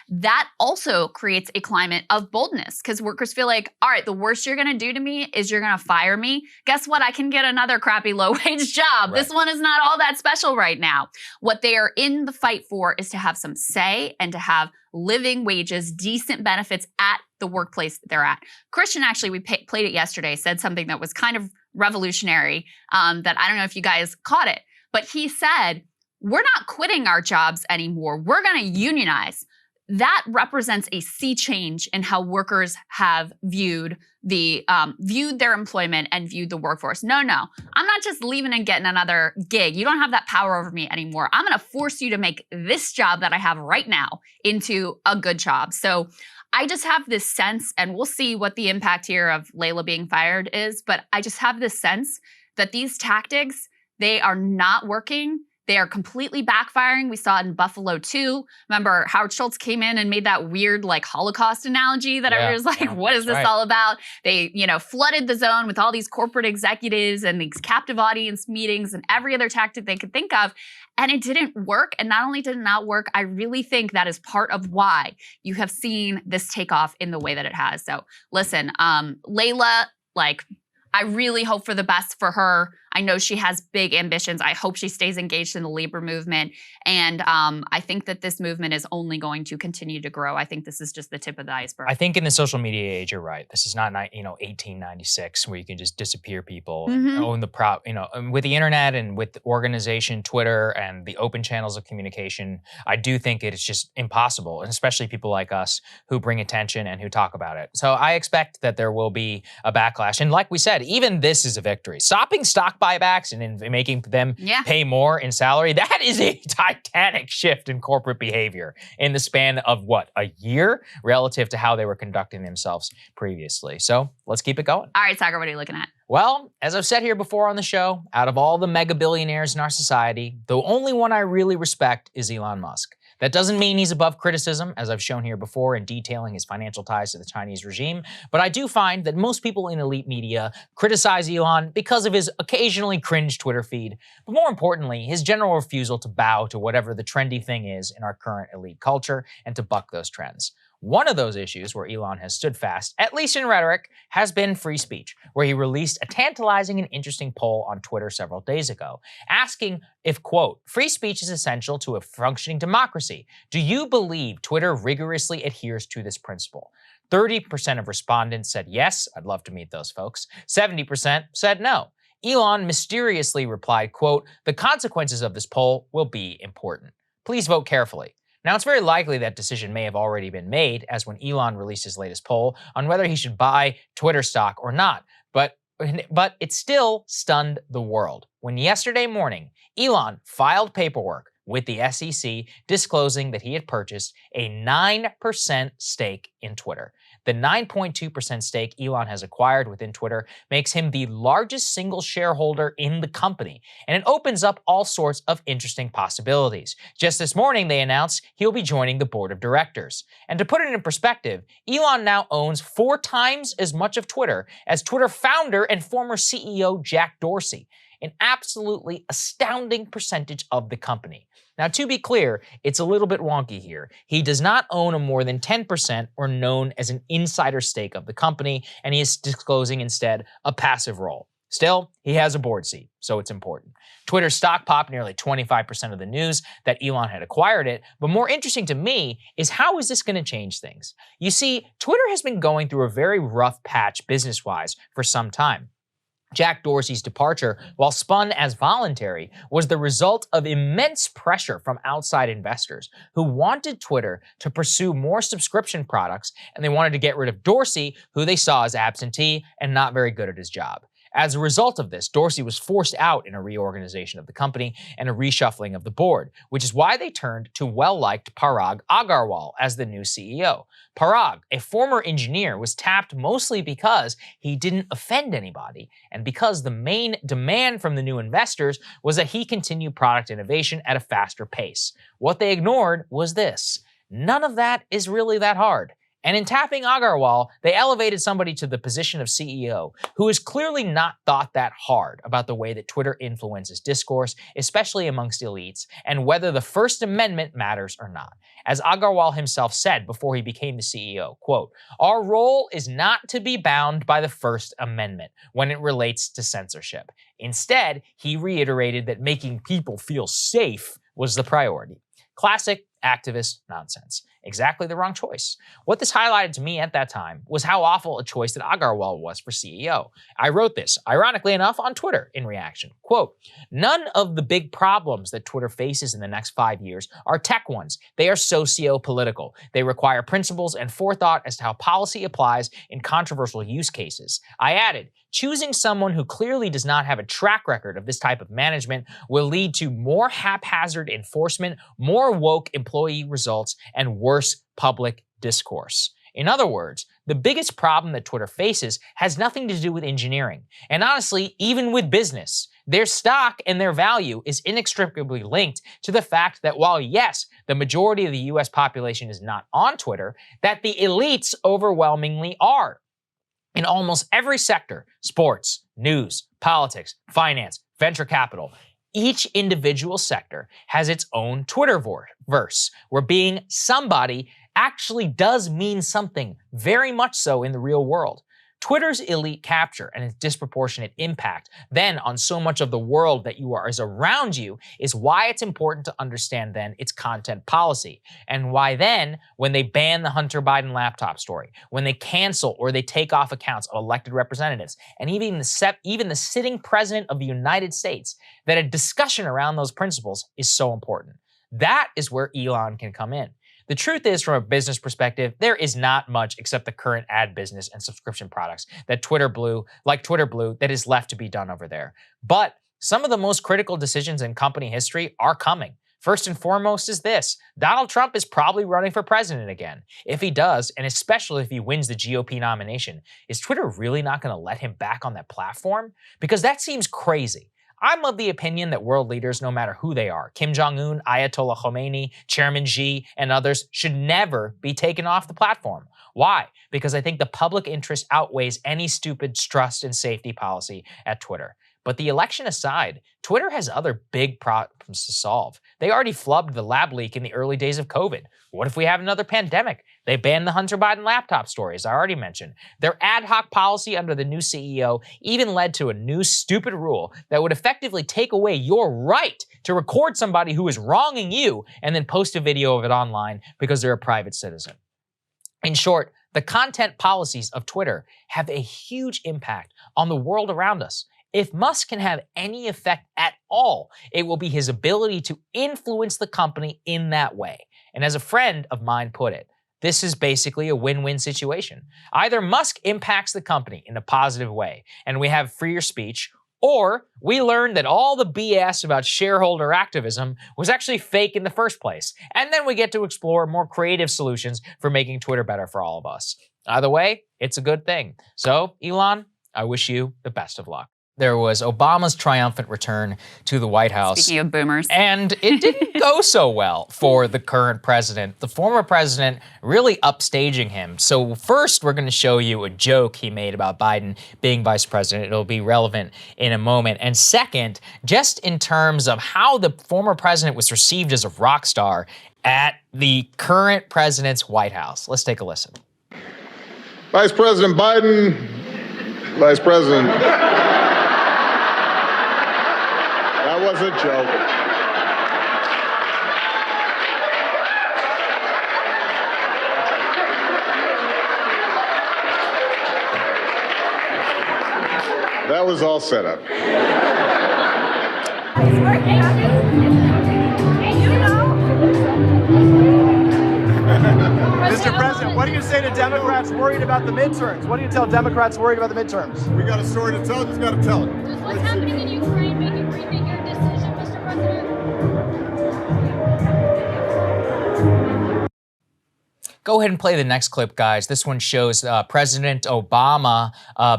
That also creates a climate of boldness because workers feel like, all right, the worst you're going to do to me is you're going to fire me. Guess what? I can get another crappy low-wage job. Right. This one is not all that special right now. What they are in the fight for is to have some say and to have living wages, decent benefits at the workplace that they're at. Christian, actually, we played it yesterday, said something that was kind of revolutionary that I don't know if you guys caught it, but he said, we're not quitting our jobs anymore. We're going to unionize. That represents a sea change in how workers have viewed their employment and viewed the workforce. No, I'm not just leaving and getting another gig. You don't have that power over me anymore. I'm going to force you to make this job that I have right now into a good job. So I just have this sense, and we'll see what the impact here of Layla being fired is, but I just have this sense that these tactics, they are not working. They are completely backfiring. We saw it in Buffalo too. Remember, Howard Schultz came in and made that weird Holocaust analogy that everyone was like, what is this all about? They, flooded the zone with all these corporate executives and these captive audience meetings and every other tactic they could think of. And it didn't work. And not only did it not work, I really think that is part of why you have seen this take off in the way that it has. So listen, Layla, I really hope for the best for her. I know she has big ambitions. I hope she stays engaged in the labor movement. And I think that this movement is only going to continue to grow. I think this is just the tip of the iceberg. I think in the social media age, you're right. This is not 1896 where you can just disappear people, own the with the internet and with the organization, Twitter, and the open channels of communication. I do think it is just impossible, and especially people like us who bring attention and who talk about it. So I expect that there will be a backlash. And like we said, even this is a victory. Stopping stock buybacks and making them pay more in salary, that is a titanic shift in corporate behavior in the span of, a year relative to how they were conducting themselves previously. So let's keep it going. All right, Sagar, what are you looking at? Well, as I've said here before on the show, out of all the mega billionaires in our society, the only one I really respect is Elon Musk. That doesn't mean he's above criticism, as I've shown here before in detailing his financial ties to the Chinese regime, but I do find that most people in elite media criticize Elon because of his occasionally cringe Twitter feed, but more importantly, his general refusal to bow to whatever the trendy thing is in our current elite culture and to buck those trends. One of those issues where Elon has stood fast, at least in rhetoric, has been free speech, where he released a tantalizing and interesting poll on Twitter several days ago, asking if, quote, free speech is essential to a functioning democracy. Do you believe Twitter rigorously adheres to this principle? 30% of respondents said yes, I'd love to meet those folks. 70% said no. Elon mysteriously replied, quote, the consequences of this poll will be important. Please vote carefully. Now, it's very likely that decision may have already been made, as when Elon released his latest poll on whether he should buy Twitter stock or not. But it still stunned the world when yesterday morning, Elon filed paperwork with the SEC disclosing that he had purchased a 9% stake in Twitter. The 9.2% stake Elon has acquired within Twitter makes him the largest single shareholder in the company, and it opens up all sorts of interesting possibilities. Just this morning, they announced he'll be joining the board of directors. And to put it in perspective, Elon now owns 4 times as much of Twitter as Twitter founder and former CEO Jack Dorsey, an absolutely astounding percentage of the company. Now, to be clear, it's a little bit wonky here. He does not own a more than 10% or known as an insider stake of the company, and he is disclosing instead a passive role. Still, he has a board seat, so it's important. Twitter's stock popped nearly 25% of the news that Elon had acquired it, but more interesting to me is how is this going to change things? You see, Twitter has been going through a very rough patch business-wise for some time. Jack Dorsey's departure, while spun as voluntary, was the result of immense pressure from outside investors who wanted Twitter to pursue more subscription products, and they wanted to get rid of Dorsey, who they saw as absentee and not very good at his job. As a result of this, Dorsey was forced out in a reorganization of the company and a reshuffling of the board, which is why they turned to well-liked Parag Agarwal as the new CEO. Parag, a former engineer, was tapped mostly because he didn't offend anybody and because the main demand from the new investors was that he continue product innovation at a faster pace. What they ignored was this: none of that is really that hard. And in tapping Agarwal, they elevated somebody to the position of CEO who is clearly not thought that hard about the way that Twitter influences discourse, especially amongst elites, and whether the First Amendment matters or not. As Agarwal himself said before he became the CEO, quote, "Our role is not to be bound by the First Amendment when it relates to censorship." Instead, he reiterated that making people feel safe was the priority. Classic activist nonsense. Exactly the wrong choice. What this highlighted to me at that time was how awful a choice that Agarwal was for CEO. I wrote this, ironically enough, on Twitter in reaction. Quote, "None of the big problems that Twitter faces in the next 5 years are tech ones. They are socio-political. They require principles and forethought as to how policy applies in controversial use cases." I added, "Choosing someone who clearly does not have a track record of this type of management will lead to more haphazard enforcement, more woke employee results, and worse public discourse." In other words, the biggest problem that Twitter faces has nothing to do with engineering. And honestly, even with business, their stock and their value is inextricably linked to the fact that while, yes, the majority of the US population is not on Twitter, that the elites overwhelmingly are. In almost every sector, sports, news, politics, finance, venture capital, each individual sector has its own Twitterverse, where being somebody actually does mean something, very much so in the real world. Twitter's elite capture and its disproportionate impact then on so much of the world that is around you is why it's important to understand then its content policy, and why then when they ban the Hunter Biden laptop story, when they cancel or they take off accounts of elected representatives, and even the sitting president of the United States, that a discussion around those principles is so important. That is where Elon can come in. The truth is, from a business perspective, there is not much except the current ad business and subscription products that Twitter Blue, that is left to be done over there. But some of the most critical decisions in company history are coming. First and foremost is this: Donald Trump is probably running for president again. If he does, and especially if he wins the GOP nomination, is Twitter really not going to let him back on that platform? Because that seems crazy. I'm of the opinion that world leaders, no matter who they are, Kim Jong-un, Ayatollah Khomeini, Chairman Xi, and others, should never be taken off the platform. Why? Because I think the public interest outweighs any stupid trust and safety policy at Twitter. But the election aside, Twitter has other big problems to solve. They already flubbed the lab leak in the early days of COVID. What if we have another pandemic? They banned the Hunter Biden laptop story, as I already mentioned. Their ad hoc policy under the new CEO even led to a new stupid rule that would effectively take away your right to record somebody who is wronging you and then post a video of it online because they're a private citizen. In short, the content policies of Twitter have a huge impact on the world around us. If Musk can have any effect at all, it will be his ability to influence the company in that way. And as a friend of mine put it, this is basically a win-win situation. Either Musk impacts the company in a positive way, and we have freer speech, or we learn that all the BS about shareholder activism was actually fake in the first place, and then we get to explore more creative solutions for making Twitter better for all of us. Either way, it's a good thing. So, Elon, I wish you the best of luck. There was Obama's triumphant return to the White House. Speaking of boomers. And it didn't go so well for the current president. The former president really upstaging him. So first, we're going to show you a joke he made about Biden being vice president. It'll be relevant in a moment. And second, just in terms of how the former president was received as a rock star at the current president's White House. Let's take a listen. Vice President Biden, Vice President. was a joke. That was all set up. Mr. President, what do you say to Democrats worried about the midterms? What do you tell Democrats worried about the midterms? We got a story to tell, just got to tell it. Does what's happening in Ukraine make you rethink your decision, Mr. President? Go ahead and play the next clip, guys. This one shows President Obama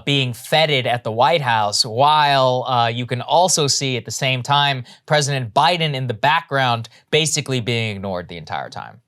being feted at the White House, while you can also see at the same time President Biden in the background basically being ignored the entire time.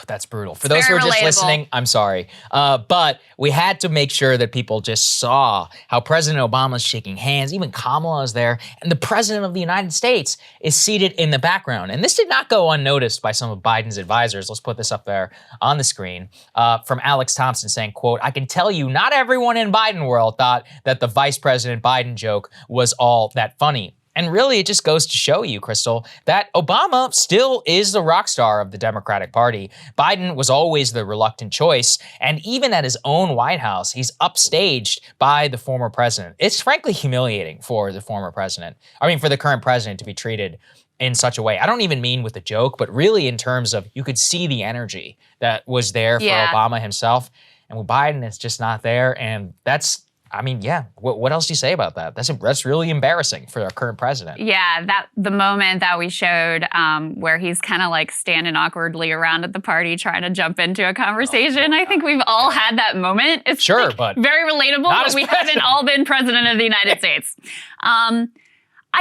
That's brutal. For those who are just listening, I'm sorry. But we had to make sure that people just saw how President Obama's shaking hands, even Kamala is there, and the President of the United States is seated in the background. And this did not go unnoticed by some of Biden's advisors. Let's put this up there on the screen. From Alex Thompson saying, quote, "I can tell you not everyone in Biden world thought that the Vice President Biden joke was all that funny." And really, it just goes to show you, Crystal, that Obama still is the rock star of the Democratic Party. Biden was always the reluctant choice, and even at his own White House, he's upstaged by the former president. It's frankly humiliating for the former president. I mean, for the current president to be treated in such a way. I don't even mean with a joke, but really in terms of you could see the energy that was there for Obama himself. And with Biden, it's just not there, and that's... I mean, yeah. What else do you say about that? That's really embarrassing for our current president. Yeah, the moment that we showed where he's kind of like standing awkwardly around at the party trying to jump into a conversation. I think we've all had that moment. It's but very relatable, but we haven't all been president of the United States. I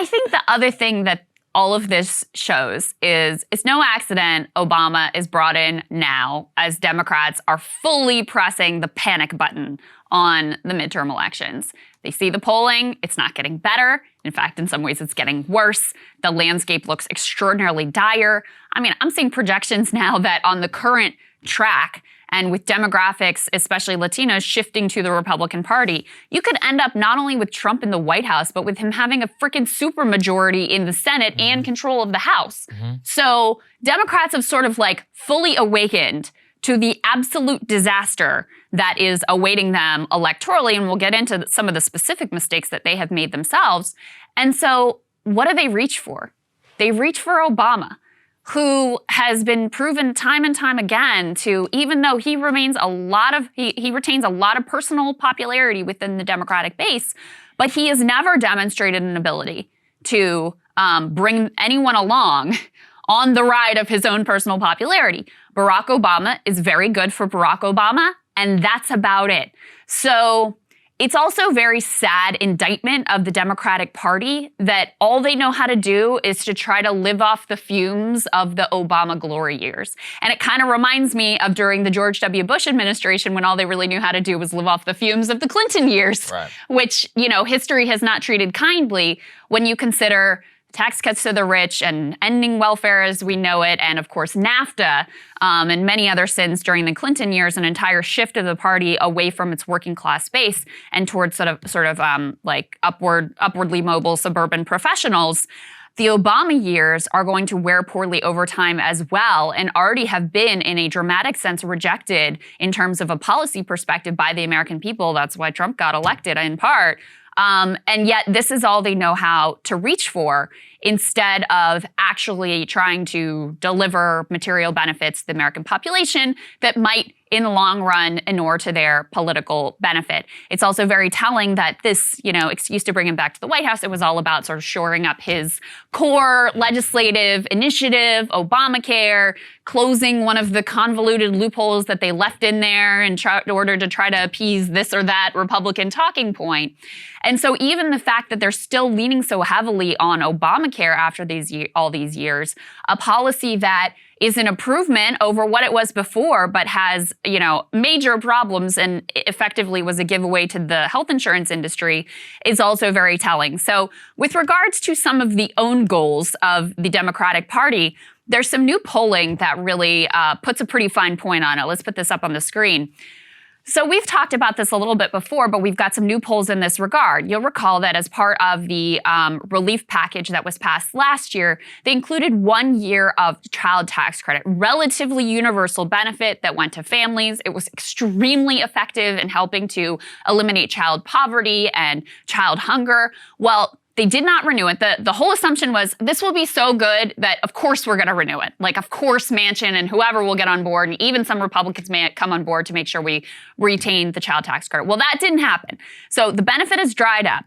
think the other thing that all of this shows is it's no accident Obama is brought in now as Democrats are fully pressing the panic button on the midterm elections. They see the polling, it's not getting better. In fact, in some ways, it's getting worse. The landscape looks extraordinarily dire. I mean, I'm seeing projections now that on the current track, and with demographics, especially Latinos, shifting to the Republican Party, you could end up not only with Trump in the White House, but with him having a freaking supermajority in the Senate and control of the House. So Democrats have sort of like fully awakened to the absolute disaster that is awaiting them electorally, and we'll get into some of the specific mistakes that they have made themselves. And so what do they reach for? They reach for Obama, who has been proven time and time again to, even though he remains he retains a lot of personal popularity within the Democratic base, but he has never demonstrated an ability to bring anyone along on the ride of his own personal popularity. Barack Obama is very good for Barack Obama, and that's about it. So it's also a very sad indictment of the Democratic Party that all they know how to do is to try to live off the fumes of the Obama glory years. And it kind of reminds me of during the George W. Bush administration when all they really knew how to do was live off the fumes of the Clinton years, which, you know, history has not treated kindly when you consider tax cuts to the rich and ending welfare as we know it, and of course NAFTA and many other sins during the Clinton years, an entire shift of the party away from its working class base and towards sort of like upwardly mobile suburban professionals. The Obama years are going to wear poorly over time as well, and already have been, in a dramatic sense, rejected in terms of a policy perspective by the American people. That's why Trump got elected in part. And yet this is all they know how to reach for, instead of actually trying to deliver material benefits to the American population that might, in the long run, inure to their political benefit. It's also very telling that this, excuse to bring him back to the White House, it was all about sort of shoring up his core legislative initiative, Obamacare, closing one of the convoluted loopholes that they left in there in order to try to appease this or that Republican talking point. And so even the fact that they're still leaning so heavily on Obamacare after all these years, a policy that is an improvement over what it was before, but has, major problems and effectively was a giveaway to the health insurance industry, is also very telling. So with regards to some of the own goals of the Democratic Party, there's some new polling that really puts a pretty fine point on it. Let's put this up on the screen. So we've talked about this a little bit before, but we've got some new polls in this regard. You'll recall that as part of the relief package that was passed last year, they included 1 year of child tax credit, relatively universal benefit that went to families. It was extremely effective in helping to eliminate child poverty and child hunger. Well, they did not renew it. The whole assumption was this will be so good that of course we're going to renew it. Like, of course, Manchin and whoever will get on board, and even some Republicans may come on board to make sure we retain the child tax credit. Well, that didn't happen. So the benefit has dried up.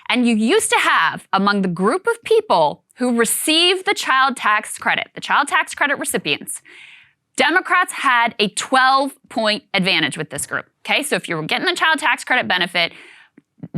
And you used to have, among the group of people who receive the child tax credit recipients, Democrats had a 12-point advantage with this group. Okay, so if you were getting the child tax credit benefit,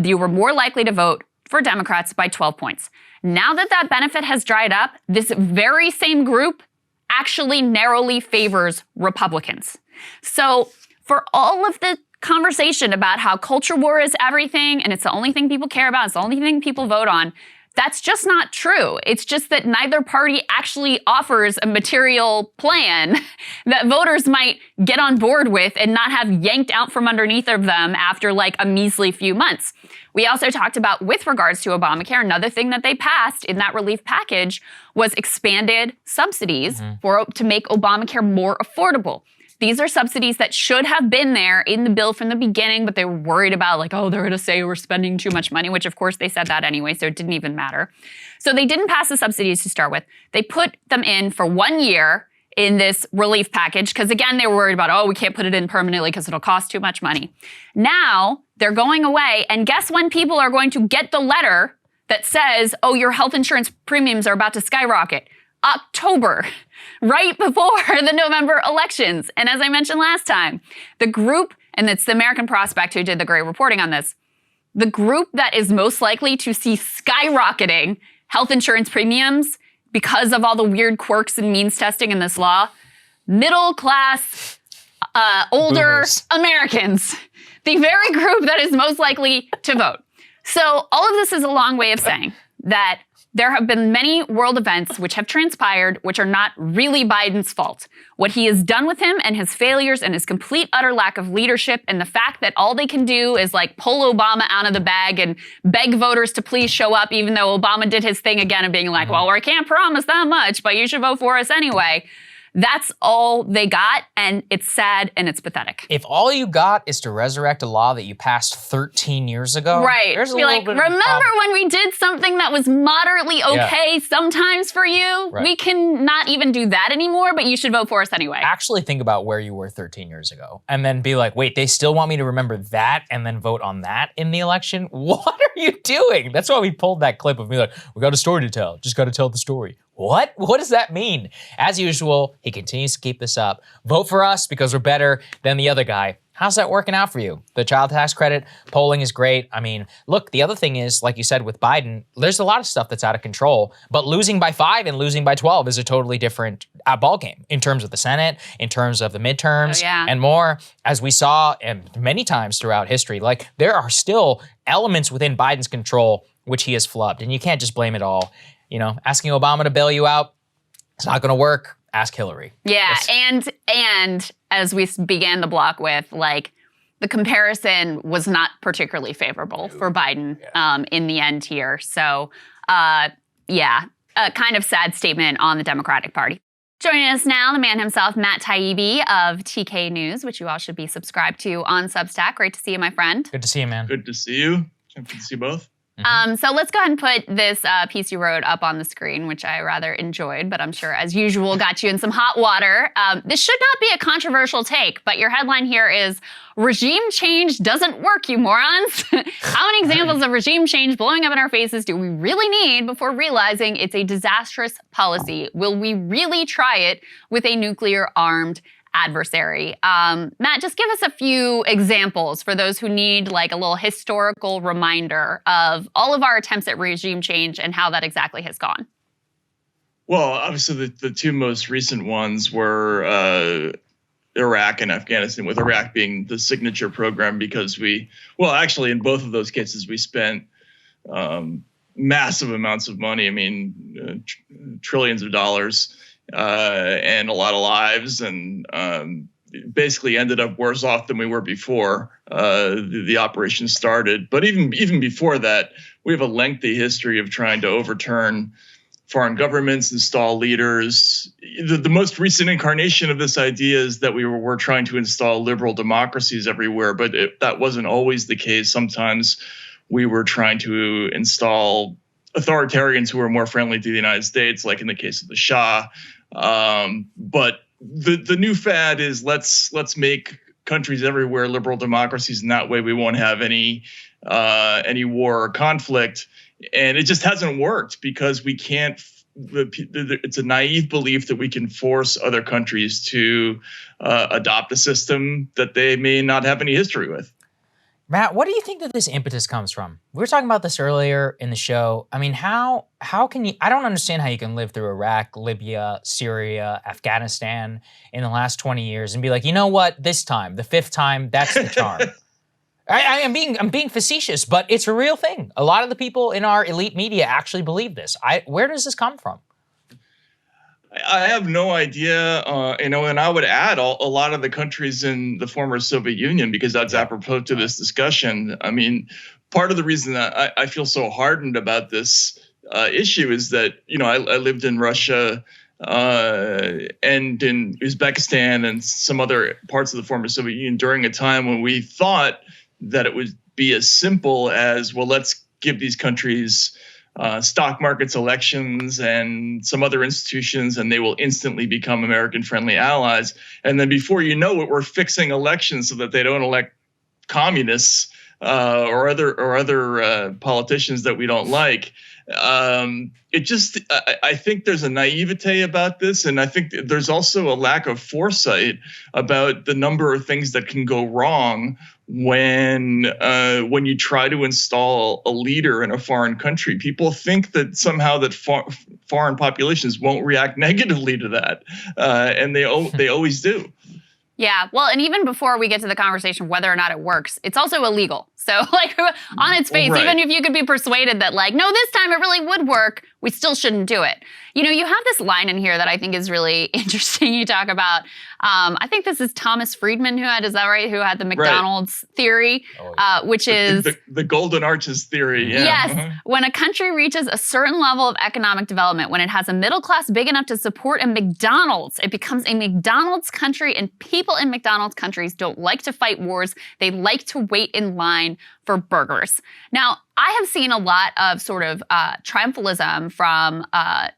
you were more likely to vote for Democrats by 12 points. Now that that benefit has dried up, this very same group actually narrowly favors Republicans. So for all of the conversation about how culture war is everything and it's the only thing people care about, it's the only thing people vote on, that's just not true. It's just that neither party actually offers a material plan that voters might get on board with and not have yanked out from underneath of them after like a measly few months. We also talked about, with regards to Obamacare, another thing that they passed in that relief package was expanded subsidies to make Obamacare more affordable. These are subsidies that should have been there in the bill from the beginning, but they were worried about like, oh, they're going to say we're spending too much money, which of course they said that anyway, so it didn't even matter. So they didn't pass the subsidies to start with. They put them in for 1 year in this relief package because, again, they were worried about, oh, we can't put it in permanently because it'll cost too much money. Now they're going away, and guess when people are going to get the letter that says, oh, your health insurance premiums are about to skyrocket? October, right before the November elections. And as I mentioned last time, the group, and it's the American Prospect who did the great reporting on this, the group that is most likely to see skyrocketing health insurance premiums because of all the weird quirks and means testing in this law, middle class, older Boomers. Americans, the very group that is most likely to vote. So all of this is a long way of saying that there have been many world events which have transpired which are not really Biden's fault. What he has done with him and his failures and his complete utter lack of leadership and the fact that all they can do is like pull Obama out of the bag and beg voters to please show up even though Obama did his thing again and being like, well, I can't promise that much, but you should vote for us anyway. That's all they got, and it's sad and it's pathetic. If all you got is to resurrect a law that you passed 13 years ago, right? There's a Be little like, bit of a remember problem. when we did something that was moderately okay sometimes for you? Right. We can not even do that anymore, but you should vote for us anyway. Actually think about where you were 13 years ago and then be like, wait, they still want me to remember that and then vote on that in the election? What are you doing? That's why we pulled that clip of me like, we got a story to tell. Just got to tell the story. What? What does that mean? As usual, he continues to keep this up. Vote for us because we're better than the other guy. How's that working out for you? The child tax credit polling is great. I mean, look, the other thing is, like you said with Biden, there's a lot of stuff that's out of control, but losing by 5 and losing by 12 is a totally different ballgame in terms of the Senate, in terms of the midterms, and more. As we saw many times throughout history, like there are still elements within Biden's control which he has flubbed, and you can't just blame it all. You know, asking Obama to bail you out, it's not going to work. Ask Hillary. Yeah, and as we began the block with, like, the comparison was not particularly favorable for Biden in the end here. So, a kind of sad statement on the Democratic Party. Joining us now, the man himself, Matt Taibbi of TK News, which you all should be subscribed to on Substack. Great to see you, my friend. Good to see you, man. Good to see you. Good to see you both. So let's go ahead and put this piece you wrote up on the screen, which I rather enjoyed, but I'm sure, as usual, got you in some hot water. This should not be a controversial take, but your headline here is, regime change doesn't work, you morons. How many examples of regime change blowing up in our faces do we really need before realizing it's a disastrous policy? Will we really try it with a nuclear-armed adversary? Matt, just give us a few examples for those who need like a little historical reminder of all of our attempts at regime change and how that exactly has gone. Well, obviously the two most recent ones were Iraq and Afghanistan, with Iraq being the signature program because actually in both of those cases we spent massive amounts of money. I mean, trillions of dollars and a lot of lives, and basically ended up worse off than we were before the operation started. But even before that, we have a lengthy history of trying to overturn foreign governments, install leaders. The most recent incarnation of this idea is that we're trying to install liberal democracies everywhere, but that wasn't always the case. Sometimes we were trying to install authoritarians who were more friendly to the United States, like in the case of the Shah. But the new fad is let's make countries everywhere liberal democracies, and that way we won't have any war or conflict. And it just hasn't worked because we can't. It's a naive belief that we can force other countries to adopt a system that they may not have any history with. Matt, what do you think that this impetus comes from? We were talking about this earlier in the show. I mean, how can you? I don't understand how you can live through Iraq, Libya, Syria, Afghanistan in the last 20 years and be like, you know what? This time, the fifth time, that's the charm. I'm being facetious, but it's a real thing. A lot of the people in our elite media actually believe this. Where does this come from? I have no idea, and I would add a lot of the countries in the former Soviet Union, because that's apropos to this discussion. I mean, part of the reason that I feel so hardened about this issue is that, I lived in Russia and in Uzbekistan and some other parts of the former Soviet Union during a time when we thought that it would be as simple as, well, let's give these countries stock markets, elections, and some other institutions, and they will instantly become American-friendly allies. And then before you know it, we're fixing elections so that they don't elect communists or other politicians that we don't like. I think there's a naivete about this, and I think there's also a lack of foresight about the number of things that can go wrong when you try to install a leader in a foreign country. People think that somehow that foreign populations won't react negatively to that, and they always do. Yeah, well, and even before we get to the conversation of whether or not it works, it's also illegal. So, on its face, even if you could be persuaded that, no, this time it really would work, we still shouldn't do it. You have this line in here that I think is really interesting. You talk about, I think this is Thomas Friedman who had the McDonald's theory, which is... The Golden Arches theory, yeah. Yes, when a country reaches a certain level of economic development, when it has a middle class big enough to support a McDonald's, it becomes a McDonald's country, and people in McDonald's countries don't like to fight wars. They like to wait in line for burgers. Now, I have seen a lot of sort of triumphalism from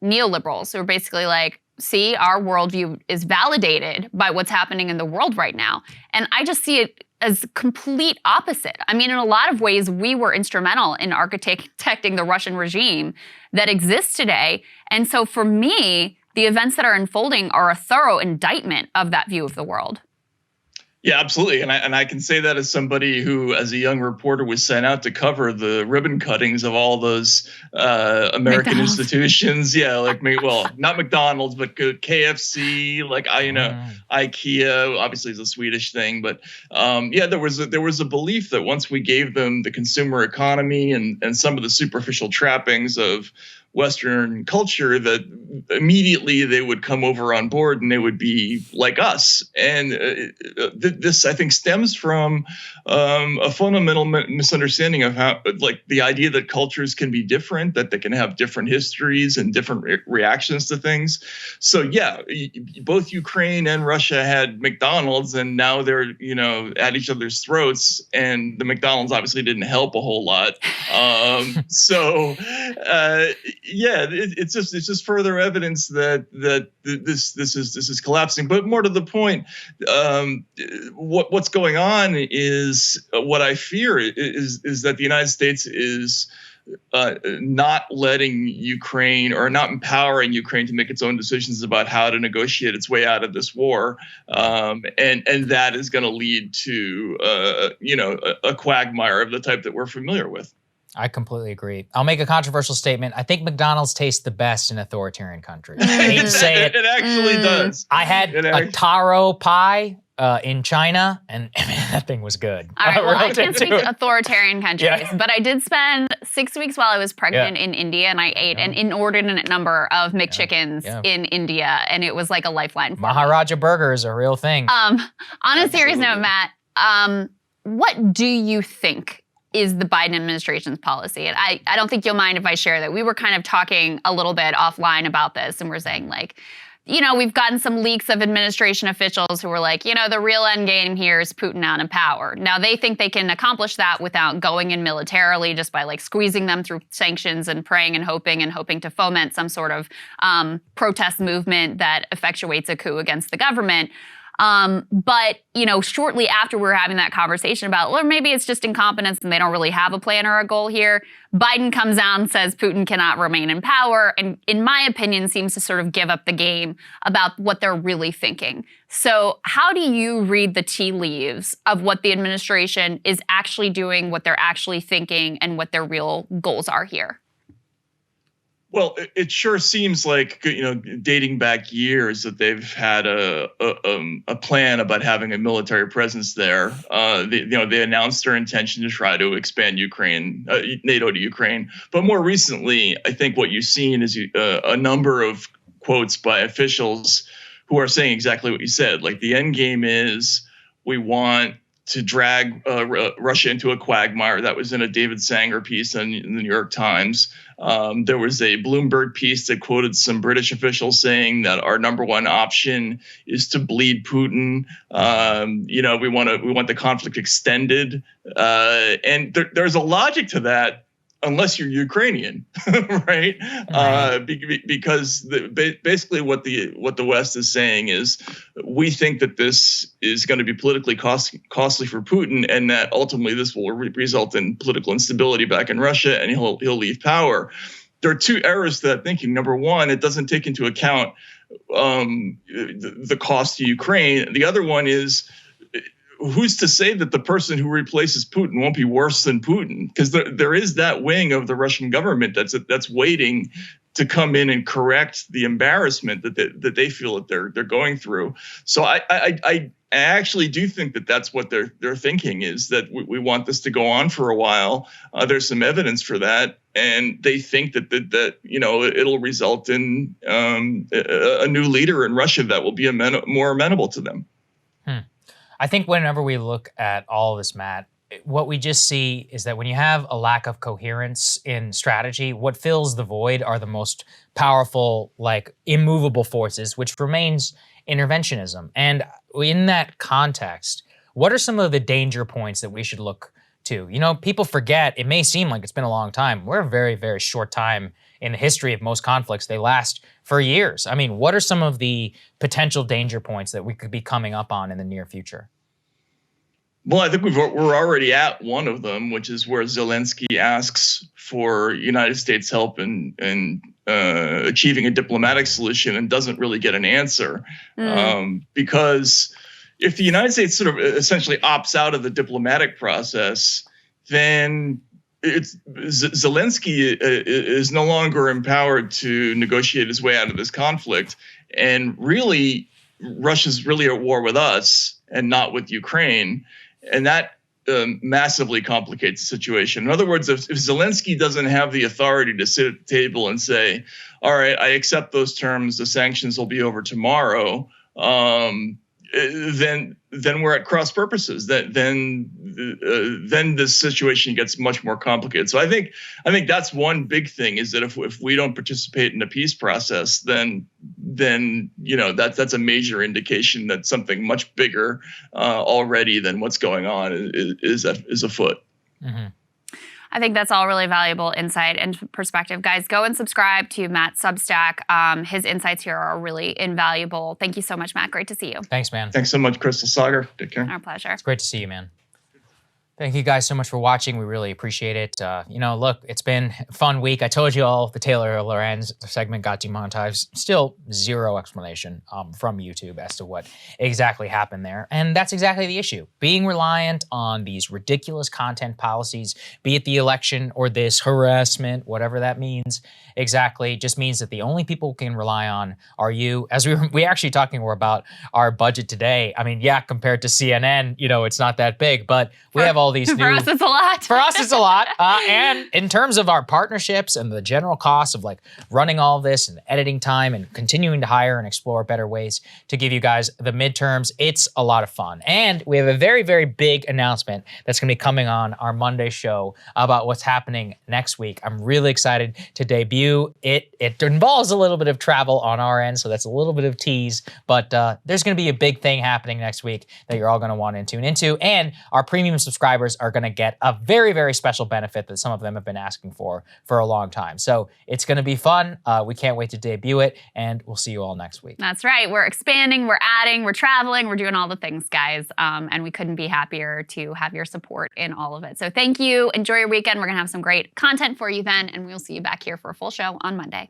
neoliberals who are basically like, see, our worldview is validated by what's happening in the world right now. And I just see it as complete opposite. I mean, in a lot of ways, we were instrumental in architecting the Russian regime that exists today. And so for me, the events that are unfolding are a thorough indictment of that view of the world. Yeah, absolutely. And I can say that as somebody who, as a young reporter, was sent out to cover the ribbon cuttings of all those American institutions. Yeah, not McDonald's, but KFC, IKEA, obviously is a Swedish thing. But there was a belief that once we gave them the consumer economy and some of the superficial trappings of Western culture, that immediately they would come over on board and they would be like us. And this, I think, stems from a fundamental misunderstanding of how, the idea that cultures can be different, that they can have different histories and different reactions to things. So yeah, both Ukraine and Russia had McDonald's, and now they're at each other's throats. And the McDonald's obviously didn't help a whole lot. It's just further evidence that this is collapsing. But more to the point, what's going on is what I fear is that the United States is not letting Ukraine, or not empowering Ukraine to make its own decisions about how to negotiate its way out of this war, and that is going to lead to a quagmire of the type that we're familiar with. I completely agree. I'll make a controversial statement. I think McDonald's tastes the best in authoritarian countries. I hate to say it. It actually does. I had a taro pie in China, and man, that thing was good. All right, well, I can't speak to authoritarian countries, but I did spend 6 weeks while I was pregnant in India, and I ate an inordinate number of McChickens in India, and it was like a lifeline for Maharaja burger is a real thing. On a serious note, Matt, what do you think is the Biden administration's policy? And I don't think you'll mind if I share that. We were kind of talking a little bit offline about this, and we're saying like, you know, we've gotten some leaks of administration officials who were like, you know, the real end game here is Putin out of power. Now, they think they can accomplish that without going in militarily, just by like squeezing them through sanctions and praying and hoping to foment some sort of protest movement that effectuates a coup against the government. But, you know, shortly after we were having that conversation about, well, maybe it's just incompetence and they don't really have a plan or a goal here, Biden comes out and says Putin cannot remain in power, and in my opinion seems to sort of give up the game about what they're really thinking. So how do you read the tea leaves of what the administration is actually doing, what they're actually thinking, and what their real goals are here? Well, it sure seems like, you know, dating back years that they've had a plan about having a military presence there. They announced their intention to try to expand NATO to Ukraine. But more recently, I think what you've seen is a number of quotes by officials who are saying exactly what you said. Like, the end game is we want to drag Russia into a quagmire. That was in a David Sanger piece in the New York Times. There was a Bloomberg piece that quoted some British officials saying that our number one option is to bleed Putin. We want the conflict extended, and there's a logic to that. Unless you're Ukrainian, right? Because basically what the West is saying is, we think that this is going to be politically costly for Putin, and that ultimately this will result in political instability back in Russia, and he'll leave power. There are two errors to that thinking. Number one, it doesn't take into account the cost to Ukraine. The other one is, who's to say that the person who replaces Putin won't be worse than Putin? Because there is that wing of the Russian government that's waiting to come in and correct the embarrassment that they feel that they're going through. So I actually do think that that's what they're thinking, is that we want this to go on for a while. There's some evidence for that, and they think that it'll result in a new leader in Russia that will be more amenable to them. I think whenever we look at all of this, Matt, what we just see is that when you have a lack of coherence in strategy, what fills the void are the most powerful, like, immovable forces, which remains interventionism. And in that context, what are some of the danger points that we should look to? You know, people forget, it may seem like it's been a long time. We're a very, very short time in the history of most conflicts. They last for years. I mean, what are some of the potential danger points that we could be coming up on in the near future? Well, I think we're already at one of them, which is where Zelensky asks for United States help in achieving a diplomatic solution and doesn't really get an answer. Because if the United States sort of essentially opts out of the diplomatic process, then Zelensky is no longer empowered to negotiate his way out of this conflict. And really, Russia's really at war with us and not with Ukraine. And that massively complicates the situation. In other words, if Zelensky doesn't have the authority to sit at the table and say, all right, I accept those terms, the sanctions will be over tomorrow, then we're at cross purposes. Then the situation gets much more complicated. So I think that's one big thing, is that if we don't participate in the peace process, then that's a major indication that something much bigger already than what's going on is afoot. Mm-hmm. I think that's all really valuable insight and perspective. Guys, go and subscribe to Matt's Substack. His insights here are really invaluable. Thank you so much, Matt. Great to see you. Thanks, man. Thanks so much, Crystal Sagar. Take care. Our pleasure. It's great to see you, man. Thank you guys so much for watching. We really appreciate it. Look, it's been a fun week. I told you all the Taylor Lorenz segment got demonetized. Still zero explanation from YouTube as to what exactly happened there. And that's exactly the issue. Being reliant on these ridiculous content policies, be it the election or this harassment, whatever that means exactly, just means that the only people we can rely on are you. As we actually talking more about our budget today. I mean, yeah, compared to CNN, it's not that big, but we have all these new. For us, it's a lot. For us, it's a lot. And in terms of our partnerships and the general cost of like running all this and editing time and continuing to hire and explore better ways to give you guys the midterms, it's a lot of fun. And we have a very, very big announcement that's going to be coming on our Monday show about what's happening next week. I'm really excited to debut. It involves a little bit of travel on our end, so that's a little bit of tease. But there's going to be a big thing happening next week that you're all going to want to tune into. And our premium subscribers are going to get a very, very special benefit that some of them have been asking for a long time. So it's going to be fun. We can't wait to debut it, and we'll see you all next week. That's right. We're expanding, we're adding, we're traveling, we're doing all the things, guys. And we couldn't be happier to have your support in all of it. So thank you. Enjoy your weekend. We're going to have some great content for you then, and we'll see you back here for a full show on Monday.